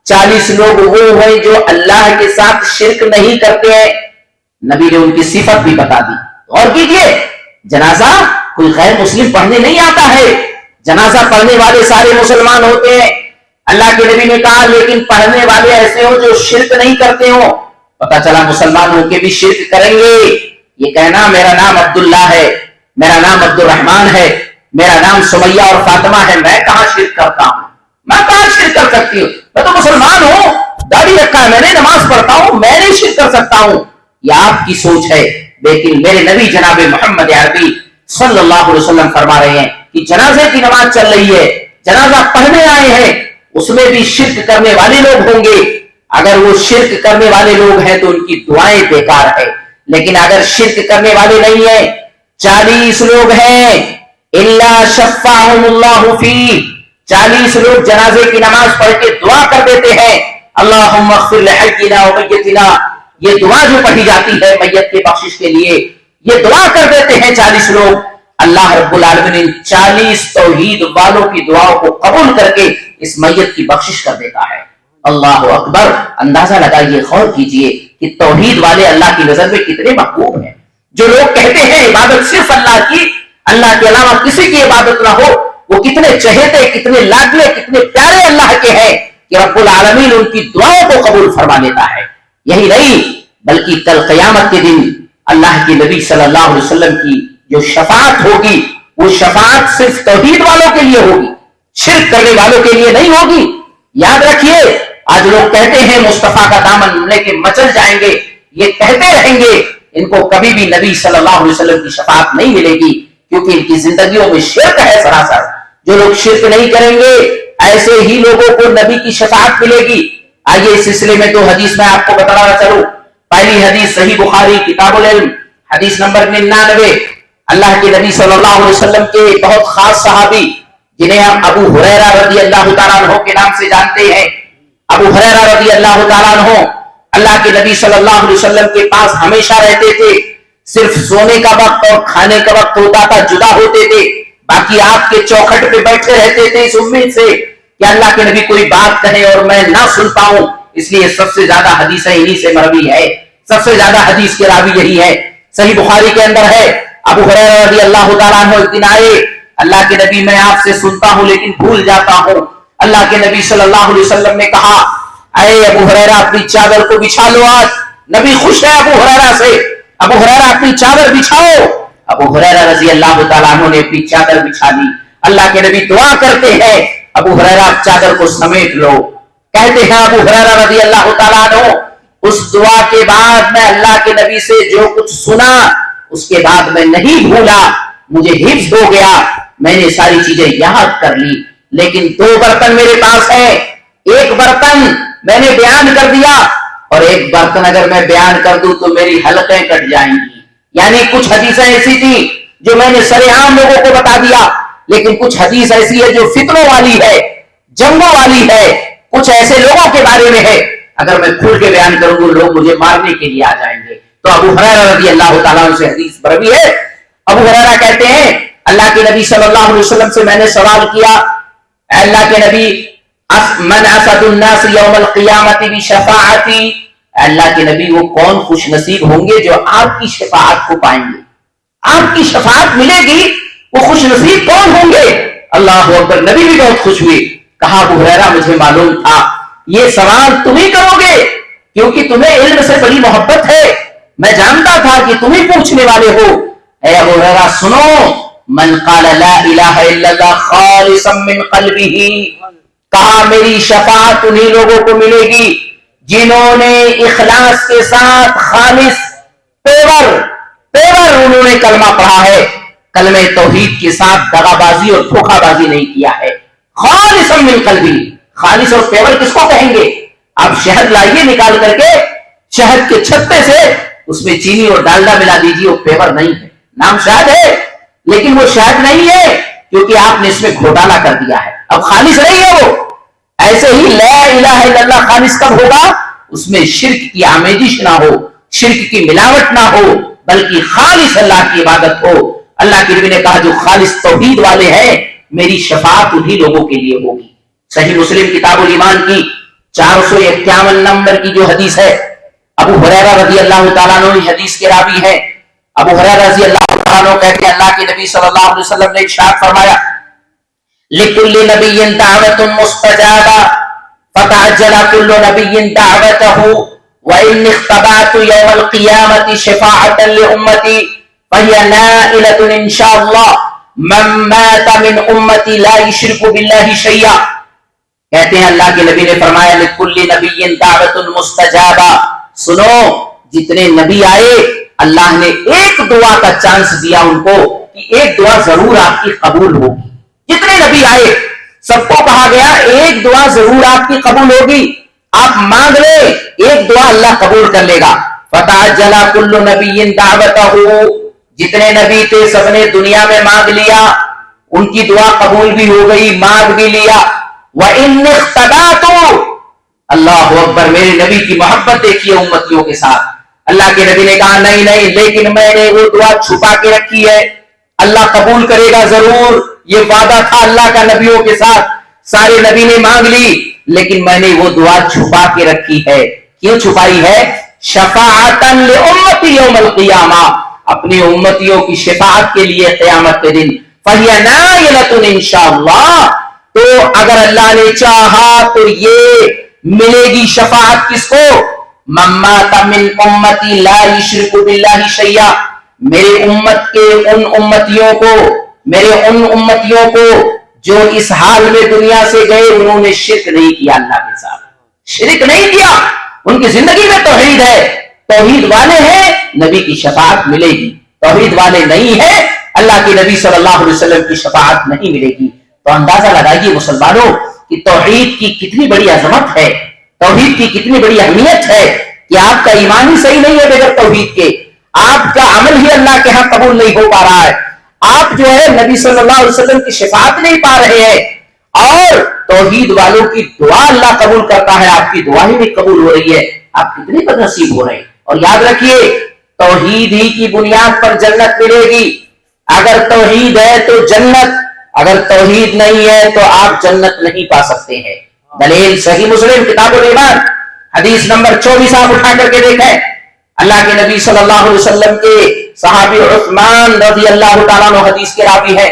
40 لوگ وہ ہیں جو اللہ کے ساتھ شرک نہیں کرتے ہیں۔ نبی نے ان کی صفت بھی بتا دی۔ غور کیجئے، جنازہ کوئی غیر مسلم پڑھنے نہیں آتا ہے، جنازہ پڑھنے والے سارے مسلمان ہوتے ہیں۔ اللہ کے نبی نے کہا لیکن پڑھنے والے ایسے ہوں جو شرک نہیں کرتے ہوں۔ پتا چلا مسلمان ہو کے بھی شرک کریں گے۔ یہ کہنا میرا نام عبداللہ ہے، میرا نام عبد الرحمن ہے، میرا نام سمیہ اور فاطمہ ہے، میں کہاں شرک کرتا ہوں، میں کہاں شرک کر سکتی ہوں، میں تو مسلمان ہوں، داڑھی رکھا ہے میں نے، نماز پڑھتا ہوں، میں نہیں شرک کر سکتا ہوں۔ یہ آپ کی سوچ ہے، لیکن میرے نبی جناب محمد عربی صلی اللہ علیہ وسلم فرما رہے ہیں کہ جنازے کی نماز چل رہی ہے، جنازہ پڑھنے آئے ہیں، اس میں بھی شرک کرنے والے لوگ ہوں گے۔ اگر وہ شرک کرنے والے لوگ ہیں تو ان کی دعائیں بیکار ہے، لیکن اگر شرک کرنے والے نہیں ہیں، 40 لوگ ہیں، الا شفعهم اللہ فی، 40 لوگ جنازے کی نماز پڑھ کے دعا کر دیتے ہیں، اللہم اغفر لحینا و میتنا، یہ دعا جو پڑھی جاتی ہے میت کے بخشش کے لیے، یہ دعا کر دیتے ہیں 40 لوگ۔ اللہ رب العالمین 40 توحید والوں کی دعاؤں کو قبول کر کے اس میت کی بخشش کر دیتا ہے۔ اللہ اکبر، اندازہ لگائیے، غور کیجئے کہ توحید والے اللہ کی نظر میں کتنے محبوب ہیں۔ جو لوگ کہتے ہیں عبادت صرف اللہ کی، اللہ کے علاوہ کسی کی عبادت نہ ہو، وہ کتنے چہیتے، کتنے لاڈلے، کتنے پیارے اللہ کے ہیں کہ رب العالمین ان کی دعاؤں کو قبول فرما لیتا ہے۔ یہی نہیں بلکہ کل قیامت کے دن اللہ کے نبی صلی اللہ علیہ وسلم کی جو شفاعت ہوگی، وہ شفاعت صرف توحید والوں کے لیے ہوگی، شرک کرنے والوں کے لیے نہیں ہوگی۔ یاد رکھیے، آج لوگ کہتے ہیں مصطفیٰ کا دامن لے کے مچل جائیں گے، یہ کہتے رہیں گے، ان کو کبھی بھی نبی صلی اللہ علیہ وسلم کی شفاعت نہیں ملے گی، کیونکہ ان کی زندگیوں میں شرک ہے سراسر۔ جو لوگ شرک نہیں کریں گے ایسے ہی لوگوں کو نبی کی شفاعت ملے گی۔ آئیے اس سلسلے میں 2 حدیث میں آپ کو بتانا چلوں۔ پہلی حدیث صحیح بخاری کتاب العلم حدیث نمبر 99، اللہ کے نبی صلی اللہ علیہ وسلم کے بہت خاص صحابی جنہیں ہم ابو ہریرہ رضی اللہ تعالیٰ عنہ کے نام سے جانتے ہیں. ابو ہریرہ رضی اللہ تعالیٰ عنہ اللہ کے نبی صلی اللہ علیہ وسلم کے پاس ہمیشہ رہتے تھے. صرف سونے کا وقت اور کھانے کا وقت ہوتا تھا جدا ہوتے تھے، باقی آپ کے چوکھٹ پہ بیٹھے رہتے تھے اس امید سے کہ اللہ کے نبی کوئی بات کہے اور میں نہ سن پاؤں. اس لیے سب سے زیادہ حدیثیں انہی سے مروی ہے، سب سے زیادہ حدیث کے راوی یہی ہے. صحیح بخاری کے اندر ہے ابو ہریرہ رضی اللہ تعالیٰ عنہ ایک دن آئے، اللہ کے نبی میں آپ سے سنتا ہوں لیکن بھول جاتا ہوں. اللہ کے نبی صلی اللہ علیہ وسلم نے کہا اے ابو ہریرہ اپنی چادر کو بچھا لو. آج نبی خوش ہے ابو ہریرہ سے. ابو ہریرہ اپنی چادر بچھاؤ. ابو ہریرہ رضی اللہ تعالیٰ عنہ نے اپنی چادر بچھا لی. اللہ کے نبی دعا کرتے ہیں ابو ہریرہ چادر کو سمیٹ لو. کہتے ہیں ابو ہریرہ رضی اللہ تعالیٰ عنہ اس دعا کے بعد میں اللہ کے نبی سے جو کچھ سنا اس کے بعد میں نہیں بھولا، مجھے حفظ ہو گیا، میں نے ساری چیزیں یاد کر لی. لیکن 2 برتن میرے پاس ہیں، ایک برتن میں نے بیان کر دیا اور ایک برتن اگر میں بیان کر دوں تو میری حلقیں کٹ جائیں گی. یعنی کچھ حدیثیں ایسی تھی جو میں نے سرعام لوگوں کو بتا دیا، لیکن کچھ حدیث ایسی ہے جو فتنوں والی ہے، جنگوں والی ہے، کچھ ایسے لوگوں کے بارے میں ہے اگر میں کھل کے بیان کروں گا لوگ مجھے مارنے کے لیے آ جائیں گے. تو ابو ہریرہ رضی اللہ تعالیٰ عنہ سے حدیث مروی ہے. ابو ہریرہ کہتے ہیں اللہ کے نبی صلی اللہ علیہ وسلم سے میں نے سوال کیا اللہ کے نبی من اسعد الناس یوم القیامت بشفاعتی، اللہ کے نبی وہ کون خوش نصیب ہوں گے جو آپ کی شفاعت کو پائیں گے، آپ کی شفاعت ملے گی، وہ خوش نصیب کون ہوں گے؟ اللہ اکبر. نبی بھی بہت خوش ہوئے. کہا ابو ہریرہ مجھے معلوم تھا یہ سوال تم ہی کرو گے کیونکہ تمہیں علم سے بڑی محبت ہے، میں جانتا تھا کہ تم ہی پوچھنے والے ہو. اے ابو ہریرہ سنو، من قال لا الہ الا اللہ خالصا من قلبہ، کہا میری شفاعت انہی لوگوں کو ملے گی جنہوں نے اخلاص کے ساتھ خالص پیور انہوں نے کلمہ پڑھا ہے، کلمہ توحید کے ساتھ دغا بازی اور دھوکہ بازی نہیں کیا ہے. خالصا من قلبی، خالص اور پیور کس کو کہیں گے؟ آپ شہد لائیے نکال کر کے شہد کے چھتے سے اس میں چینی اور ڈالڈا ملا دیجیے، وہ پیور نہیں ہے. نام شہد ہے لیکن وہ شہد نہیں ہے کیونکہ آپ نے اس میں گھوٹالا کر دیا ہے، اب خالص نہیں ہے وہ. ایسے ہی لا الہ الا اللہ خالص کب ہوگا؟ اس میں شرک کی آمیزش نہ ہو، شرک کی ملاوٹ نہ ہو، بلکہ خالص اللہ کی عبادت ہو. اللہ کے نبی نے کہا جو خالص توحید والے ہیں میری شفاعت انہی لوگوں کے لیے ہوگی. صحیح مسلم کتاب الایمان کی 451 نمبر کی جو حدیث ہے، ابو ہریرہ رضی اللہ تعالیٰ عنہ حدیث کے راوی ہے. ابو ہریرہ رضی اللہ تعالیٰ عنہ کہتے ہیں اللہ کے نبی صلی اللہ علیہ وسلم نے ارشاد فرمایا لِكُلِّ نَبِيٍّ دَعْوَةٌ مُسْتَجَابَةٌ فَتَعَجَّلَ كُلُّ نَبِيٍّ دَعْوَتَهُ وَإِنِّي اخْتَبَأْتُ يَوْمَ الْقِيَامَةِ شَفَاعَةً لِأُمَّتِي فَهِيَ نَائِلَةٌ إِنْ شَاءَ اللَّهُ مَن مَّاتَ مِنْ أُمَّتِي لَا يُشْرِكُ بِاللَّهِ شَيْئًا. کہتے ہیں اللہ کے نبی نے فرمایا لِكُلِّ نَبِيٍّ دَعْوَةٌ مُسْتَجَابَةٌ، سنو جتنے نبی آئے اللہ نے ایک دعا کا چانس دیا ان کو کہ ایک دعا ضرور آپ کی قبول ہوگی. جتنے نبی آئے سب کو کہا گیا ایک دعا ضرور آپ کی قبول ہوگی، آپ مانگ لیں ایک دعا اللہ قبول کر لے گا. فَتَعَجَّلَ كُلُّ نَبِيٍّ دَعْوَتَهُ، جتنے نبی تھے سب نے دنیا میں مانگ لیا، ان کی دعا قبول بھی ہو گئی، مانگ بھی لیا. وَإِنِّ اخْتَبَأْتُ، اللہ اکبر، میرے نبی کی محبت دیکھیے امتیوں کے ساتھ. اللہ کے نبی نے کہا نہیں لیکن میں نے وہ دعا چھپا کے رکھی ہے، اللہ قبول کرے گا ضرور، یہ وعدہ تھا اللہ کا نبیوں کے ساتھ. سارے نبی نے مانگ لی لیکن میں نے وہ دعا چھپا کے رکھی ہے. کیوں چھپائی ہے؟ شفاعتاً لأمتی یوم القیامہ، اپنی امتیوں کی شفاعت کے لیے قیامت کے دن. فَهِيَ نَائِلَةٌ إِنْ شَاءَ اللَّهُ، تو اگر اللہ نے چاہا تو یہ ملے گی شفاعت کس کو؟ مَن مَّاتَ مِنْ أُمَّتِي لَا يُشْرِكُ بِاللَّهِ شَيْئًا، میرے امت کے ان امتیوں کو جو اس حال میں دنیا سے گئے انہوں نے شرک نہیں کیا، اللہ کے ساتھ شرک نہیں کیا، ان کی زندگی میں توحید ہے، توحید والے ہیں نبی کی شفاعت ملے گی. توحید والے نہیں ہیں اللہ کے نبی صلی اللہ علیہ وسلم کی شفاعت نہیں ملے گی. تو اندازہ لگائیے مسلمانوں کہ توحید کی کتنی بڑی عظمت ہے، توحید کی کتنی بڑی اہمیت ہے کہ آپ کا ایمان ہی صحیح نہیں ہے بغیر توحید کے، آپ کا عمل ہی اللہ کے ہاں قبول نہیں ہو پا رہا ہے، آپ جو ہے نبی صلی اللہ علیہ وسلم کی شفاعت نہیں پا رہے ہیں، اور توحید والوں کی دعا اللہ قبول کرتا ہے، آپ کی دعا ہی نہیں قبول ہو رہی ہے، آپ کتنے بد نصیب ہو رہے ہیں۔ اور یاد رکھیے توحید ہی کی بنیاد پر جنت ملے گی۔ اگر توحید ہے تو جنت، اگر توحید نہیں ہے تو آپ جنت نہیں پا سکتے ہیں۔ دلیل صحیح مسلم کتاب الایمان حدیث نمبر 24 آپ اٹھا کر کے دیکھیں، اللہ کے نبی صلی اللہ علیہ وسلم کے صحابی عثمان رضی اللہ تعالیٰ عنہ حدیث کے راوی ہے،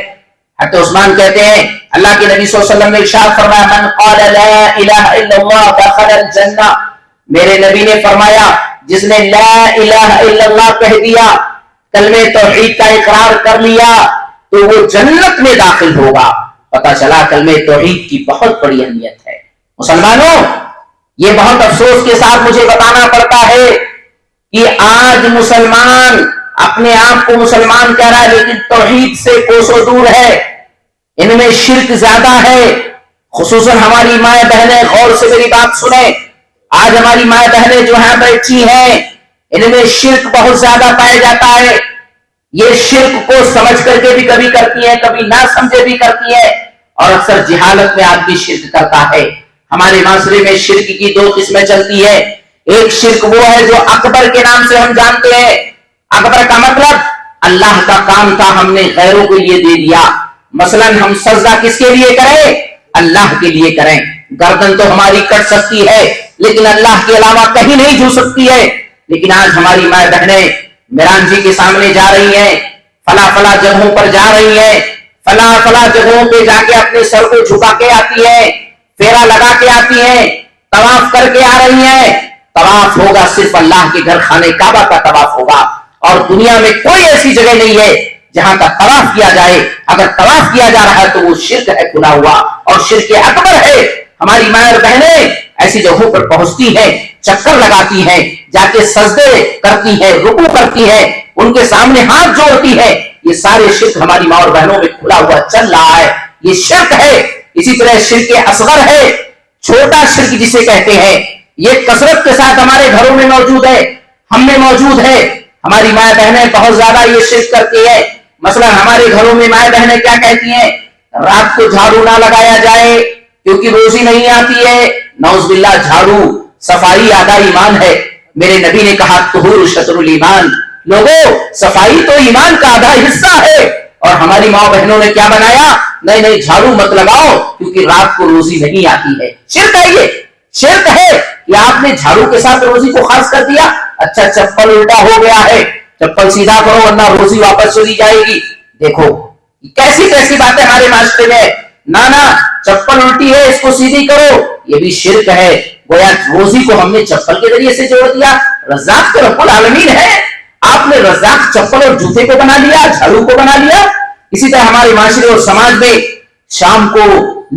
حضرت عثمان کہتے ہیں اللہ کے نبی صلی اللہ علیہ وسلم نے ارشاد فرمایا من قال لا الہ الا اللہ دخل الجنہ، میرے نبی نے فرمایا جس نے لا الہ الا اللہ کہہ دیا، کلمہ توحید کا اقرار کر لیا، تو وہ جنت میں داخل ہوگا۔ پتہ چلا کلمہ توحید کی بہت بڑی اہمیت ہے۔ مسلمانوں، یہ بہت افسوس کے ساتھ مجھے بتانا پڑتا ہے کہ آج مسلمان اپنے آپ کو مسلمان کہہ رہا ہے لیکن توحید سے کوسوں دور ہے، ان میں شرک زیادہ ہے۔ خصوصاً ہماری مائیں بہنیں غور سے میری بات سنیں، آج ہماری مائیں بہنیں جو ہیں بیٹھی ہیں ان میں شرک بہت زیادہ پایا جاتا ہے۔ یہ شرک کو سمجھ کر کے بھی کبھی کرتی ہیں، کبھی نہ سمجھے بھی کرتی ہیں، اور اکثر جہالت میں آدمی شرک کرتا ہے۔ ہمارے معاشرے میں شرک کی دو قسمیں چلتی ہیں، ایک شرک وہ ہے جو اکبر کے نام سے ہم جانتے ہیں۔ اکبر کا مطلب اللہ کا کام تھا ہم نے غیروں کے لیے دے دیا، مثلا ہم سجدہ کس کے لیے کریں؟ اللہ کے لیے کریں، گردن تو ہماری کٹ سکتی ہے لیکن اللہ کے علاوہ کہیں نہیں جھک سکتی ہے۔ لیکن آج ہماری مائیں بہنیں میران جی کے سامنے جا رہی ہیں، فلاں جگہوں پر جا رہی ہیں، فلاں جگہوں پہ جا کے اپنے سر کو جھکا کے آتی ہیں، پھیرا لگا کے آتی ہیں، طواف کر کے آ رہی ہیں۔ طواف ہوگا صرف اللہ کے گھر خانے کعبہ کا طواف ہوگا، اور دنیا میں کوئی ایسی جگہ نہیں ہے جہاں کا طواف کیا جائے۔ اگر طواف کیا جا رہا ہے تو وہ شرک ہے کھلا ہوا، اور شرک اکبر ہے۔ ہماری مائیں اور بہنیں ایسی جگہوں پر پہنچتی ہیں، چکر لگاتی ہیں، جا کے سجدے کرتی ہیں، رکوع کرتی ہیں، ان کے سامنے ہاتھ جوڑتی ہیں۔ یہ سارے شرک ہماری ماں اور بہنوں میں کھلا ہوا چل رہا ہے، یہ شرک ہے۔ اسی طرح شرک اصغر ہے، چھوٹا شرک جسے کہتے ہیں، یہ کثرت کے ساتھ ہمارے گھروں میں موجود ہے، ہم میں موجود ہے۔ ہماری مائیں بہنیں بہت زیادہ یہ شرک کرتی ہیں۔ مثلا ہمارے گھروں میں مائیں بہنیں کیا کہتی ہیں؟ رات کو جھاڑو نہ لگایا جائے کیونکہ روزی نہیں آتی ہے۔ نعوذ باللہ، جھاڑو صفائی آدھا ایمان ہے۔ میرے نبی نے کہا طہور شطر الایمان، لوگوں صفائی تو ایمان کا آدھا حصہ ہے۔ اور ہماری ماں بہنوں نے کیا بنایا؟ نہیں جھاڑو مت لگاؤ کیونکہ رات کو روزی نہیں آتی ہے۔ شرک ہے، یہ شرک ہے کہ آپ نے جھاڑو کے ساتھ روزی کو خاص کر دیا۔ اچھا چپل الٹا ہو گیا ہے، چپل سیدھا کرو ورنہ روزی واپس چلی جائے گی۔ دیکھو کیسی کیسی باتیں ہمارے معاشرے میں، نانا چپل الٹی ہے اس کو سیدھی کرو، یہ بھی شرک ہے۔ گویا روزی کو ہم نے چپل کے ذریعے سے جوڑ دیا۔ رزاق تو رب العالمین ہے، آپ نے رزاق چپل اور جوتے کو بنا لیا، جھاڑو کو بنا لیا۔ اسی طرح ہمارے معاشرے اور سماج میں شام کو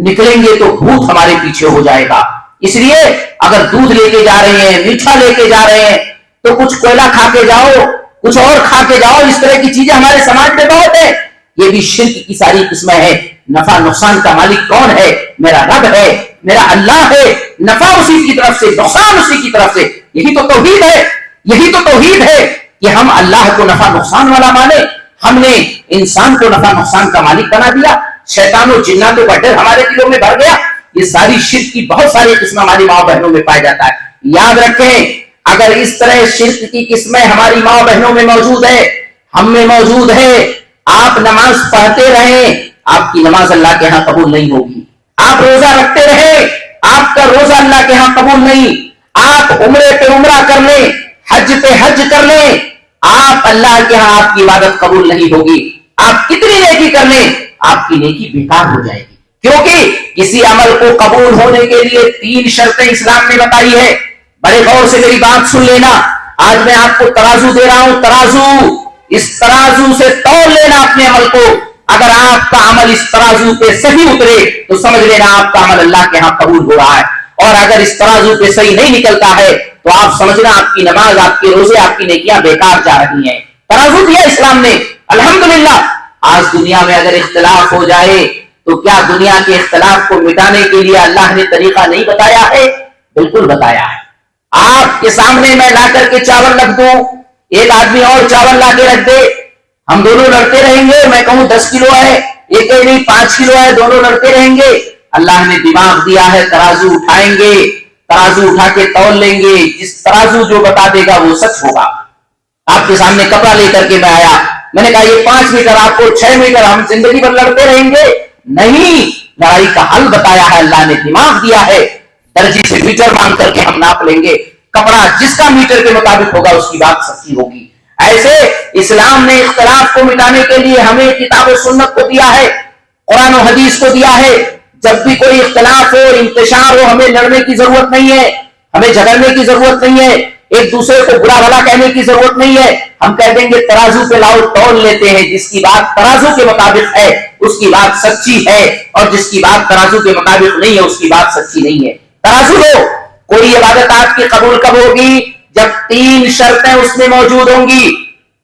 نکلیں گے تو بھوت ہمارے پیچھے ہو جائے گا، اس لیے اگر دودھ لے کے جا رہے ہیں، میٹھا لے کے جا رہے ہیں تو کچھ کوئلہ کھا کے جاؤ، کچھ اور کھا کے جاؤ۔ اس طرح کی چیزیں ہمارے سماج میں بہت ہے۔ یہ بھی شرک کی ساری قسمیں ہیں۔ نفع نقصان کا مالک کون ہے؟ میرا رب ہے، میرا اللہ ہے۔ نفع اسی کی طرف سے، نقصان اسی کی طرف سے۔ یہی تو توحید ہے، یہی تو توحید ہے کہ ہم اللہ کو نفع نقصان والا مانے۔ ہم نے انسان کو نفع نقصان کا مالک بنا دیا، شیطان و جناتوں کا ڈر ہمارے دلوں میں بھر گیا۔ یہ ساری شرک کی بہت ساری قسمیں ہماری ماں بہنوں میں پایا جاتا ہے۔ یاد رکھیں اگر اس طرح شرک کی قسمیں ہماری ماں بہنوں میں موجود ہے، ہم میں موجود ہے، آپ نماز پڑھتے رہیں، آپ کی نماز اللہ کے ہاں قبول نہیں ہوگی۔ آپ روزہ رکھتے رہیں، آپ کا روزہ اللہ کے ہاں قبول نہیں۔ آپ عمرے پہ عمرہ کر لیں، حج پہ حج کر لیں، آپ اللہ کے ہاں آپ کی عبادت قبول نہیں ہوگی۔ آپ کتنی نیکی کر لیں، آپ کی نیکی بیکار ہو جائے گی، کیونکہ کسی عمل کو قبول ہونے کے لیے 3 شرطیں اسلام نے بتائی ہے۔ بڑے غور سے میری بات سن لینا۔ آج میں آپ کو ترازو دے رہا ہوں، ترازو، اس ترازو سے تول لینا اپنے عمل کو۔ اگر آپ کا عمل اس ترازو پہ صحیح اترے تو سمجھ لینا آپ کا عمل اللہ کے ہاں قبول ہو رہا ہے، اور اگر اس ترازو پہ صحیح نہیں نکلتا ہے تو آپ سمجھنا آپ کی نماز، آپ کے روزے، آپ کی نیکیاں بیکار جا رہی ہیں۔ ترازو دیا اسلام نے، الحمدللہ۔ آج دنیا میں اگر اختلاف ہو جائے تو کیا دنیا کے اختلاف کو مٹانے کے لیے اللہ نے طریقہ نہیں بتایا ہے؟ بالکل بتایا ہے۔ آپ کے سامنے میں لا کر کے چاول رکھ دوں، ایک آدمی اور چاول لا کے رکھ دے، ہم دونوں لڑتے رہیں گے, میں کہوں 10 کلو ہے, یہ کہیں نہیں 5 کلو ہے, دونوں لڑتے رہیں گے. اللہ نے دماغ دیا ہے, ترازو اٹھائیں گے, ترازو اٹھا کے تول لیں گے, جس ترازو جو بتا دے گا وہ سچ ہوگا. آپ کے سامنے کپڑا لے کر کے میں آیا, میں نے کہا یہ 5 میٹر, آپ کو 6 میٹر, ہم زندگی بھر لڑتے رہیں گے؟ نہیں, لڑائی کا حل بتایا ہے اللہ نے, دماغ دیا ہے, درجی سے میٹر مان کر کے ہم ناپ لیں گے, کپڑا جس کا میٹر کے مطابق ہوگا اس کی بات سچی ہوگی. ایسے اسلام نے اختلاف کو مٹانے کے لیے ہمیں کتاب و سنت کو دیا ہے, قرآن و حدیث کو دیا ہے. جب بھی کوئی اختلاف ہو, انتشار ہو, ہمیں لڑنے کی ضرورت نہیں ہے, ہمیں جھگڑنے کی ضرورت نہیں ہے, ایک دوسرے کو برا بھلا کہنے کی ضرورت نہیں ہے. ہم کہہ دیں گے ترازو پہ لاؤ, تول لیتے ہیں, جس کی بات ترازو کے مطابق ہے اس کی بات سچی ہے, اور جس کی بات ترازو کے مطابق نہیں ہے اس کی بات سچی نہیں ہے. ترازو ہو, کوئی عبادت آپ کی قبول کب ہوگی؟ جب 3 شرطیں اس میں موجود ہوں گی.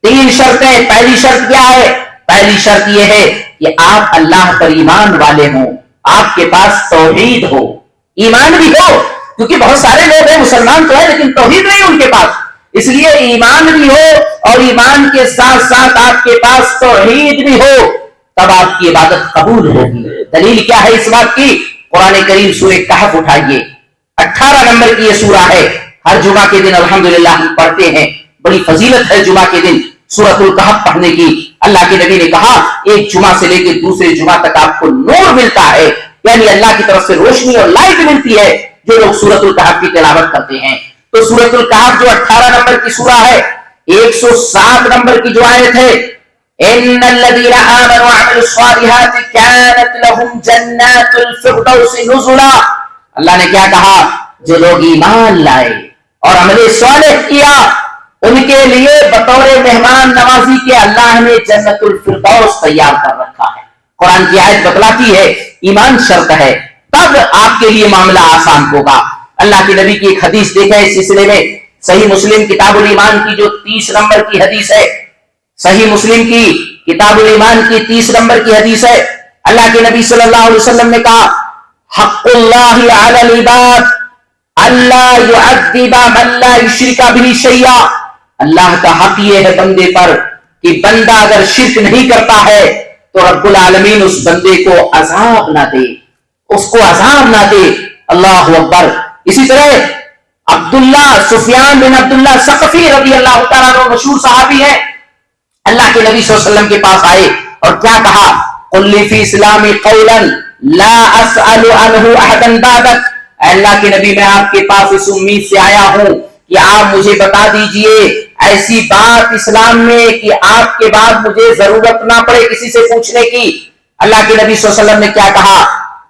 3 شرطیں. پہلی شرط کیا ہے؟ پہلی شرط یہ ہے کہ آپ اللہ پر ایمان والے ہوں, آپ کے پاس توحید ہو, ایمان بھی ہو, کیونکہ بہت سارے لوگ ہیں مسلمان تو ہے لیکن توحید نہیں ان کے پاس, اس لیے ایمان بھی ہو اور ایمان کے ساتھ ساتھ آپ کے پاس توحید بھی ہو, تب آپ کی عبادت قبول ہوگی. دلیل کیا ہے اس بات کی؟ قرآن کریم سورہ کہف اٹھائیے, 18 نمبر کی یہ سورہ ہے. ہر جمعہ کے دن الحمدللہ ہم پڑھتے ہیں, بڑی فضیلت ہے جمعہ کے دن سورۃ الکہف پڑھنے کی. اللہ کے نبی نے کہا ایک جمعہ سے لے کے دوسرے جمعہ تک آپ کو نور ملتا ہے, یعنی اللہ کی طرف سے روشنی اور لائٹ ملتی ہے جو لوگ سورۃ الکہف کی تلاوت کرتے ہیں. تو سورۃ الکہف جو 18 نمبر کی سورہ ہے, 107 نمبر کی جو آیت ہے, ان الذين امنوا وعملوا الصالحات كانت لهم جنات الفردوس نزلا. اللہ نے کیا کہا؟ جو لوگ ایمان لائے اور عمل صالح کیا ان کے لیے بطور مہمان نوازی کے اللہ نے جنت الفردوس تیار کر رکھا ہے. قرآن کی آیت بتلاتی ہے ایمان شرط ہے, تب آپ کے لیے معاملہ آسان ہوگا. اللہ کے نبی کی ایک حدیث دیکھیں اس سلسلے میں, صحیح مسلم کتاب الایمان کی جو 30 نمبر کی حدیث ہے, صحیح مسلم کی کتاب الایمان کی 30 نمبر کی حدیث ہے. اللہ کے نبی صلی اللہ علیہ وسلم نے کہا حق اللہ علی العباد اللہ يعذب من لا یشرک به شیئا. اللہ کا حق یہ ہے بندے پر کہ بندہ اگر شرک نہیں کرتا ہے تو رب العالمین اس بندے کو عذاب نہ دے, اس کو عذاب نہ دے. اللہ اکبر. اسی طرح عبداللہ سفیان بن عبداللہ ثقفی رضی اللہ تعالیٰ عنہ مشہور صحابی ہیں, اللہ کے نبی صلی اللہ علیہ وسلم کے پاس آئے اور کیا کہا؟ قل لی فی اسلامی قولا لا اسأل عنہ احدا بعدک. اے اللہ کے نبی میں آپ کے پاس اس امید سے آیا ہوں کہ آپ مجھے بتا دیجئے ایسی بات اسلام میں کہ آپ کے بعد مجھے ضرورت نہ پڑے کسی سے پوچھنے کی. اللہ کے نبی صلی اللہ علیہ وسلم نے کیا کہا؟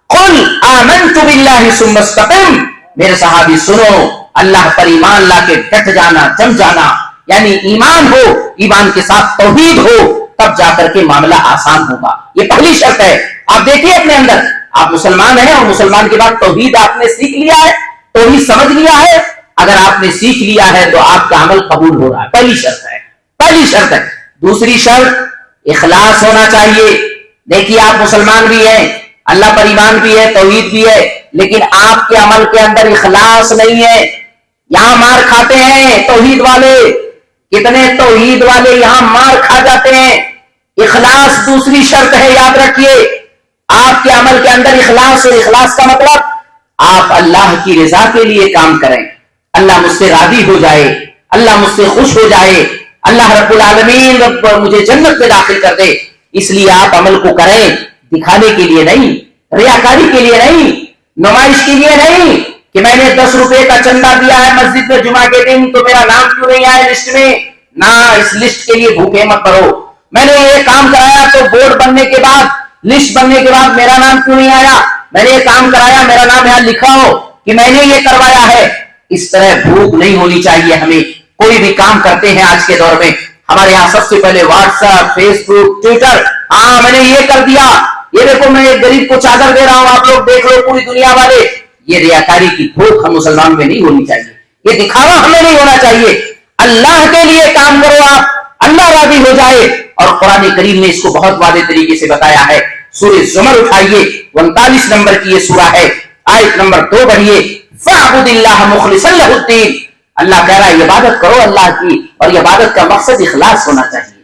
قل آمنت باللہ ثم استقم. میرے صحابی سنو, اللہ پر ایمان لا کے ڈٹ جانا, جم جانا, یعنی ایمان ہو, ایمان کے ساتھ توحید ہو, تب جا کر کے معاملہ آسان ہوگا. یہ پہلی شرط ہے. آپ دیکھیے اپنے اندر, آپ مسلمان ہیں اور مسلمان کے بعد توحید آپ نے سیکھ لیا ہے, توحید سمجھ لیا ہے. اگر آپ نے سیکھ لیا ہے تو آپ کا عمل قبول ہو رہا ہے. پہلی شرط ہے, پہلی شرط ہے. دوسری شرط اخلاص ہونا چاہیے. دیکھیے آپ مسلمان بھی ہیں, اللہ پر ایمان بھی ہے, توحید بھی ہے, لیکن آپ کے عمل کے اندر اخلاص نہیں ہے. یہاں مار کھاتے ہیں توحید والے, کتنے توحید والے یہاں مار کھا جاتے ہیں. اخلاص دوسری شرط ہے, یاد رکھیے. آپ کے عمل کے اندر اخلاص, اور اخلاص کا مطلب آپ اللہ کی رضا کے لیے کام کریں, اللہ مجھ سے راضی ہو جائے, اللہ مجھ سے خوش ہو جائے, اللہ رب العالمین مجھے جنت میں داخل کر دے, اس لیے آپ عمل کو کریں. دکھانے کے لیے نہیں, ریاکاری کے لیے نہیں, نمائش کے لیے نہیں کہ میں نے 10 روپے کا چندہ دیا ہے مسجد میں جمعہ کے دن تو میرا نام کیوں نہیں آیا لسٹ میں. نہ, اس لسٹ کے لیے بھوکے مت کرو. میں نے یہ کام کرایا تو بورڈ بننے کے بعد, لسٹ بننے کے بعد میرا نام کیوں نہیں آیا. میں نے یہ کام کرایا, میرا نام یہاں لکھا ہو کہ میں نے یہ کروایا ہے. اس طرح بھوک نہیں ہونی چاہیے ہمیں. کوئی بھی کام کرتے ہیں آج کے دور میں, ہمارے یہاں سب سے پہلے واٹس ایپ, فیس بک, ٹویٹر, ہاں میں نے یہ کر دیا, یہ دیکھو میں ایک غریب کو چادر دے رہا ہوں, آپ لوگ دیکھ لو پوری دنیا والے. یہ ریاکاری کی بھوک ہم مسلمان میں نہیں ہونی چاہیے, یہ دکھاوا ہمیں نہیں ہونا چاہیے. اللہ کے لیے کام کرو آپ, اللہ راضی ہو جائے. اور قرآن کریم نے اس کو بہت واضح طریقے سے بتایا ہے. سورہ زمر اٹھائیے, 39 نمبر کی یہ سورہ ہے, آیت نمبر 2 پڑھیے. فَاعْبُدِ اللَّهَ مُخْلِصًا لَهُ الدِّينَ. اللہ کہہ رہا ہے عبادت کرو اللہ کی, اور یہ عبادت کا مقصد اخلاص ہونا چاہیے.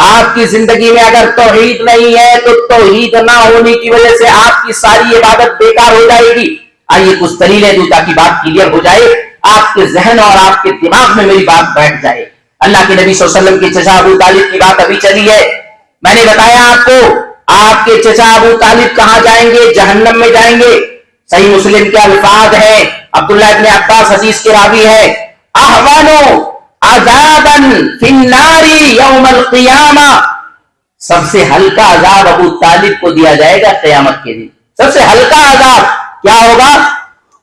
آپ کی زندگی میں اگر توحید نہیں ہے تو توحید نہ ہونے کی وجہ سے آپ کی ساری عبادت بیکار ہو جائے گی. آئیے کچھ دلیلیں دوں تاکہ بات کلیئر ہو جائے, آپ کے ذہن اور آپ کے دماغ میں میری بات بیٹھ جائے. اللہ کے نبی صلی اللہ علیہ وسلم کے چچا ابو طالب کی بات ابھی چلی ہے. میں نے بتایا آپ کو, آپ کے چچا ابو طالب کہاں جائیں گے؟ جہنم میں جائیں گے. صحیح مسلم کے الفاظ ہیں, عبداللہ ابن عباس حدیث کے راوی ہے, احوانو عذابا فی النار یوم القیامہ, سب سے ہلکا عذاب ابو طالب کو دیا جائے گا قیامت کے دن. سب سے ہلکا عذاب کیا ہوگا؟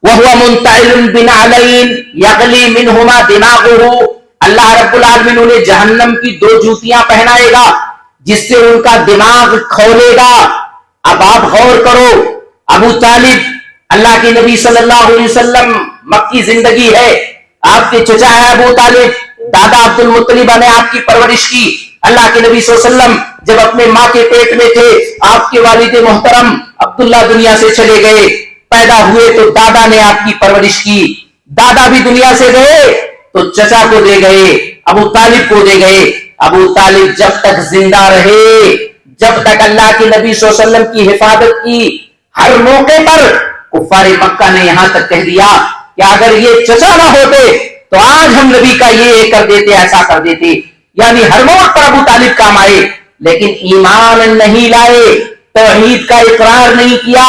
وَهُوَ مُنْتَعِلٌ بِنَعْلَيْنِ يَغْلِي مِنْهُمَا دِمَاغُهُ, اللہ رب العالمین انہیں جہنم کی 2 جوتیاں پہنائے گا جس سے ان کا دماغ کھولے گا. اب آپ غور کرو, ابو طالب اللہ کے نبی صلی اللہ علیہ وسلم, مکی زندگی ہے, آپ کے چچا ہے ابو طالب, دادا عبد المطلب نے آپ کی پرورش کی. اللہ کے نبی صلی اللہ علیہ وسلم جب اپنے ماں کے پیٹ میں تھے, آپ کے والد محترم عبداللہ دنیا سے چلے گئے, پیدا ہوئے تو دادا نے آپ کی پرورش کی. دادا بھی دنیا سے گئے تو چچا کو دے گئے, ابو طالب کو دے گئے. ابو طالب جب تک زندہ رہے, جب تک اللہ کے نبی صلی اللہ علیہ وسلم کی حفاظت کی, ہر موقع پر کفار مکہ نے یہاں تک کہہ دیا کہ اگر یہ چچا نہ ہوتے تو آج ہم نبی کا یہ کر دیتے, ایسا کر دیتے. یعنی ہر موقع پر ابو طالب کام آئے, لیکن ایمان نہیں لائے, توحید کا اقرار نہیں کیا,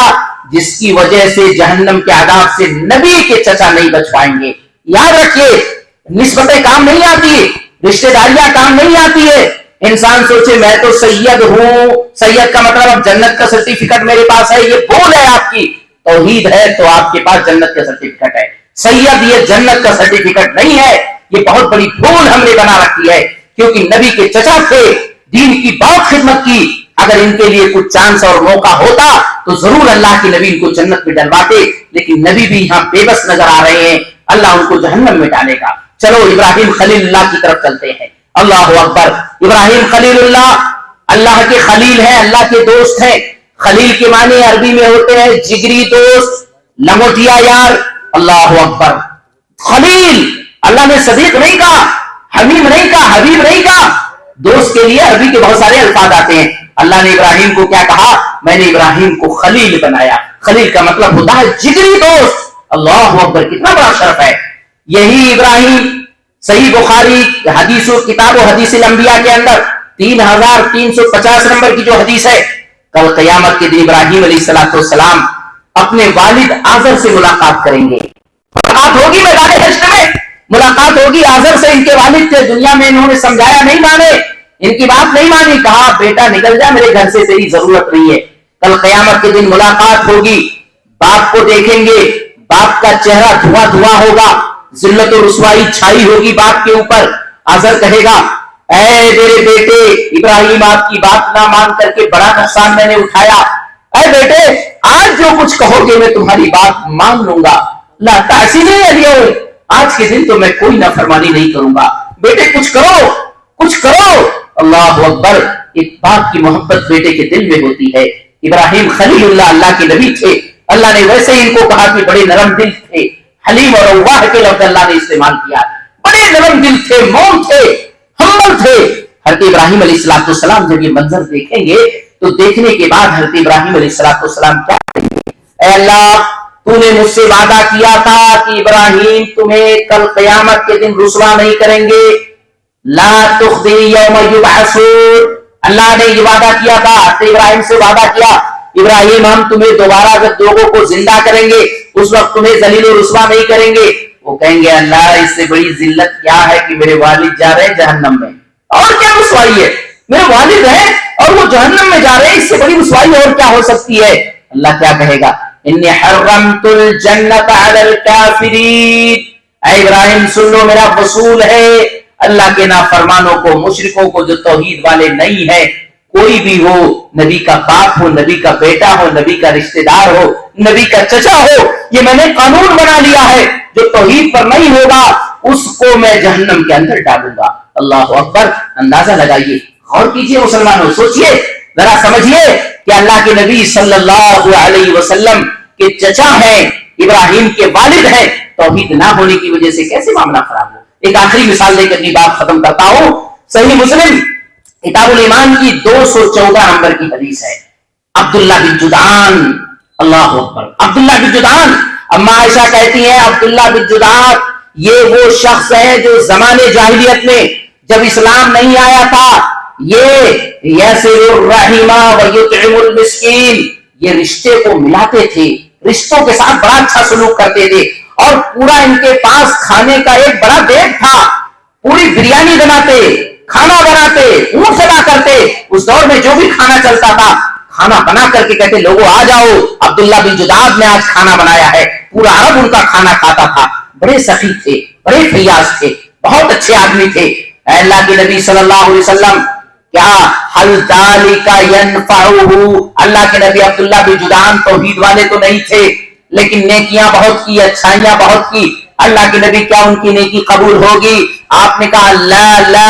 جس کی وجہ سے جہنم کے عذاب سے نبی کے چچا نہیں بچ پائیں گے. یاد رکھیے, نسبتیں کام نہیں آتی, رشتہ داریاں کام نہیں آتی ہے. انسان سوچے میں تو سید ہوں, سید کا مطلب اب جنت کا سرٹیفکیٹ میرے پاس ہے, یہ بھول ہے آپ کی. توحید ہے تو آپ کے پاس جنت کا سرٹیفکیٹ ہے. سید یہ جنت کا سرٹیفکیٹ نہیں ہے, یہ بہت بڑی بھول ہم نے بنا رکھی ہے, کیونکہ نبی کے چچا تھے, دین کی بہت خدمت کی. اگر ان کے لیے کچھ چانس اور موقع ہوتا تو ضرور اللہ کے نبی ان کو جنت میں ڈلواتے, لیکن نبی بھی یہاں بے بس نظر آ رہے ہیں, اللہ ان کو جہنم میں ڈالے گا. چلو ابراہیم خلیل اللہ کی طرف چلتے ہیں. اللہ اکبر. ابراہیم خلیل اللہ کے خلیل ہیں, اللہ کے دوست ہیں. خلیل کے معنی عربی میں ہوتے ہیں جگری دوست, لنگوٹیا یار. اللہ اکبر. خلیل, اللہ نے صدیق نہیں کہا, حمیم نہیں کہا, حبیب نہیں کہا. دوست کے لیے عربی کے بہت سارے الفاظ آتے ہیں. اللہ نے ابراہیم کو کیا کہا؟ میں نے ابراہیم کو خلیل بنایا. خلیل کا مطلب ہوتا ہے جگری دوست. اللہ اکبر, کتنا بڑا شرف ہے. یہی ابراہیم صحیح بخاری حدیث و کتاب و حدیث الانبیاء کے اندر 3350 نمبر کی جو حدیث ہے, کل قیامت کے دن ابراہیم علیہ السلام اپنے والد آزر سے ملاقات کریں گے. ملاقات ہوگی میدان حشر میں, ملاقات ہوگی آزر سے. ان کے والد تھے, دنیا میں انہوں نے سمجھایا نہیں مانے, ان کی بات نہیں مانی, کہا بیٹا نکل جا میرے گھر سے, تیری ضرورت نہیں ہے. کل قیامت کے دن ملاقات ہوگی, باپ کو دیکھیں گے, باپ کا چہرہ دھواں دھواں ہوگا, ذلت و رسوائی چھائی ہوگی باپ کے اوپر. آزر کہے گا اے میرے بیٹے ابراہیم, آپ کی بات نہ مان کر کے بڑا نقصان میں نے اٹھایا. اے بیٹے آج جو کچھ کہو گے میں تمہاری بات مان لوں گا. لا تعصینی الیوم, آج کے دن تو میں کوئی نافرمانی نہیں کروں گا. بیٹے کچھ کرو, کچھ کرو. اللہ اکبر. ایک باپ کی محبت بیٹے کے دل میں ہوتی ہے. ابراہیم خلیل اللہ کے نبی تھے. اللہ نے ویسے ہی ان کو کہا کہ بڑے نرم دل تھے. حلیم اور اواہ کے لفظ اللہ نے استعمال کیا. بڑے نرم دل تھے, موم تھے, ہمبل تھے. حضرت ابراہیم علیہ السلام جب یہ منظر دیکھیں گے تو دیکھنے کے بعد حضرت ابراہیم علیہ السلام کیا کہیں گے؟ اے اللہ, تو نے مجھ سے وعدہ کیا تھا کہ ابراہیم تمہیں کل قیامت کے دن رسوا نہیں کریں گے. لا تخزی یوم یبعثون, اللہ نے یہ وعدہ کیا تھا, حضرت ابراہیم سے وعدہ کیا, ابراہیم ہم تمہیں دوبارہ جب لوگوں کو زندہ کریں گے اس وقت تمہیں ذلیل و رسوا نہیں کریں گے. وہ کہیں گے اللہ اس سے بڑی ذلت کیا ہے کہ میرے والد جا رہے ہیں جہنم میں, اور کیا رسوائی ہے, میرے والد ہیں اور وہ جہنم میں جا رہے ہیں, اس سے بڑی رسوائی اور کیا ہو سکتی ہے. اللہ کیا کہے گا؟ انی حرمت الجنت علی الکافرین. اے ابراہیم سن لو, میرا وصول ہے اللہ کے نافرمانوں کو, مشرکوں کو, جو توحید والے نہیں ہے, کوئی بھی ہو, نبی کا باپ ہو, نبی کا بیٹا ہو, نبی کا رشتہ دار ہو, نبی کا چچا ہو, یہ میں نے قانون بنا لیا ہے, جو توحید پر نہیں ہوگا اس کو میں جہنم کے اندر ڈالوں گا. اللہ اکبر. اندازہ لگائیے, غور کیجئے مسلمانوں, سوچئے, ذرا سمجھیے کہ اللہ کے نبی صلی اللہ علیہ وسلم کے چچا ہیں, ابراہیم کے والد ہیں, توحید نہ ہونے کی وجہ سے کیسے معاملہ خراب ہو. ایک آخری مثال دے کر اپنی بات ختم کرتا ہوں. صحیح مسلم کتاب الایمان کی 214 نمبر کی حدیث ہے. عبداللہ بن جدعان، اللہ اکبر، عبداللہ بن جدعان. اما عائشہ کہتی ہیں عبداللہ بن جدعان یہ وہ شخص ہے جو زمانے جاہلیت میں جب اسلام نہیں آیا تھا یہ یصل الرحم ویطعم المسکین، یہ رشتے کو ملاتے تھے، رشتوں کے ساتھ بڑا اچھا سلوک کرتے تھے، اور پورا ان کے پاس کھانے کا ایک بڑا دیگ تھا، پوری بریانی بناتے، کھانا بناتے، اونٹ سدا کرتے. اس دور میں جو بھی کھانا چلتا تھا کھانا بنا کر کے کہتے لوگوں آ جاؤ، عبداللہ بن جدعان نے آج کھانا بنایا ہے. پورا عرب ان کا کھانا کھاتا تھا. بڑے سخی تھے، بڑے فیاض تھے، بہت اچھے آدمی تھے. اے اللہ کے نبی صلی اللہ علیہ وسلم کیا حل ذالک ینفعہ، اللہ کے نبی عبداللہ بن جدعان توحید والے تو نہیں تھے لیکن نیکیاں بہت کی، اچھائیاں بہت کی. اللہ کے نبی کیا ان کی نیکی قبول ہوگی؟ آپ نے کہا لا لا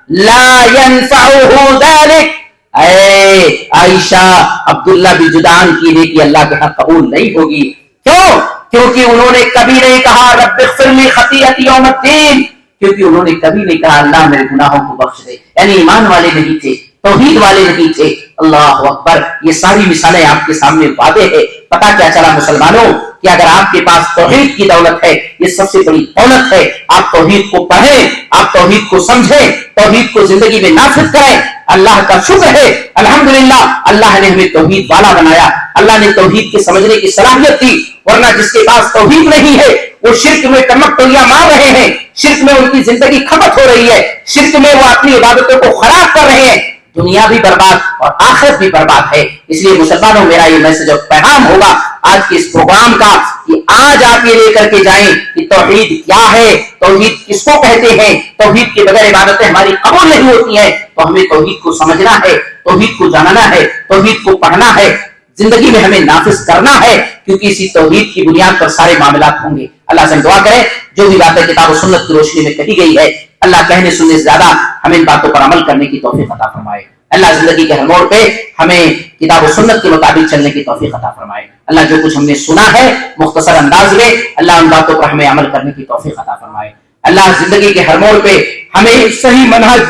لا ینفعہ ذالک. اے عائشہ عبداللہ بن جدعان کی نیکی اللہ کے ہاں قبول نہیں ہوگی. کیوں؟ کیونکہ انہوں نے کبھی نہیں کہا رب اغفر لی خطیئتی یوم الدین، کیونکہ انہوں نے کبھی نہیں کہا اللہ میرے گناہوں کو بخش دے. یعنی ایمان والے نہیں تھے، توحید والے نہیں تھے. اللہ اکبر. یہ ساری مثالیں آپ کے سامنے واضح ہے. پتا کیا چلا مسلمانوں کہ اگر آپ کے پاس توحید کی دولت ہے یہ سب سے بڑی دولت ہے. آپ توحید کو پڑھیں، آپ توحید کو سمجھیں، توحید کو زندگی میں نافذ کریں. اللہ کا شکر ہے الحمدللہ اللہ نے ہمیں توحید والا بنایا، اللہ نے توحید کے سمجھنے کی صلاحیت دی. ورنہ جس کے پاس توحید نہیں ہے وہ شرک میں ٹمک ٹولیاں مار رہے ہیں، شرک میں ان کی زندگی کھپت ہو رہی ہے، شرک میں وہ اپنی عبادتوں کو خراب کر رہے ہیں. دنیا بھی برباد اور آخرت بھی برباد ہے. اس لیے مسلمانوں میرا یہ میسج اور پیغام ہوگا آج کے اس پروگرام کا کہ آج آپ یہ لے کر کے جائیں کہ توحید کیا ہے، توحید کس کو کہتے ہیں. توحید کے بغیر عبادتیں ہماری قبول نہیں ہوتی ہیں. تو ہمیں توحید کو سمجھنا ہے، توحید کو جاننا ہے، توحید کو پڑھنا ہے، زندگی میں ہمیں نافذ کرنا ہے، کیونکہ اسی توحید کی بنیاد پر سارے معاملات ہوں گے. اللہ سے دعا کریں جو بھی باتیں کتاب و سنت کی روشنی میں کہی گئی ہے اللہ کہنے سننے سے زیادہ ہمیں ان باتوں پر عمل کرنے کی توفیق عطا فرمائے. اللہ زندگی کے ہر موڑ پہ ہمیں کتاب و سنت کے مطابق چلنے کی توفیق عطا فرمائے. اللہ جو کچھ ہم نے سنا ہے مختصر انداز میں اللہ ان باتوں پر ہمیں عمل کرنے کی توفیق عطا فرمائے. اللہ زندگی کے ہر موڑ پہ ہمیں صحیح منہج،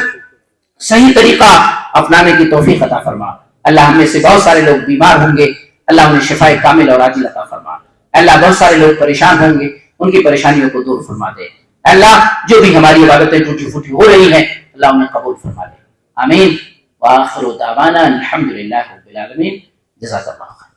صحیح طریقہ اپنانے کی توفیق عطا فرما. اللہ ہم میں سے بہت سارے لوگ بیمار ہوں گے، اللہ انہیں شفاء کامل اور عاجل عطا فرما. اللہ بہت سارے لوگ پریشان ہوں گے، ان کی پریشانیوں کو دور فرما دے. اللہ جو بھی ہماری عبادتیں ٹوٹی پھوٹی ہو رہی ہیں اللہ انہیں قبول فرما دے. آمین. وآخر دعوانا الحمدللہ رب العالمین. جزاک اللہ خیر.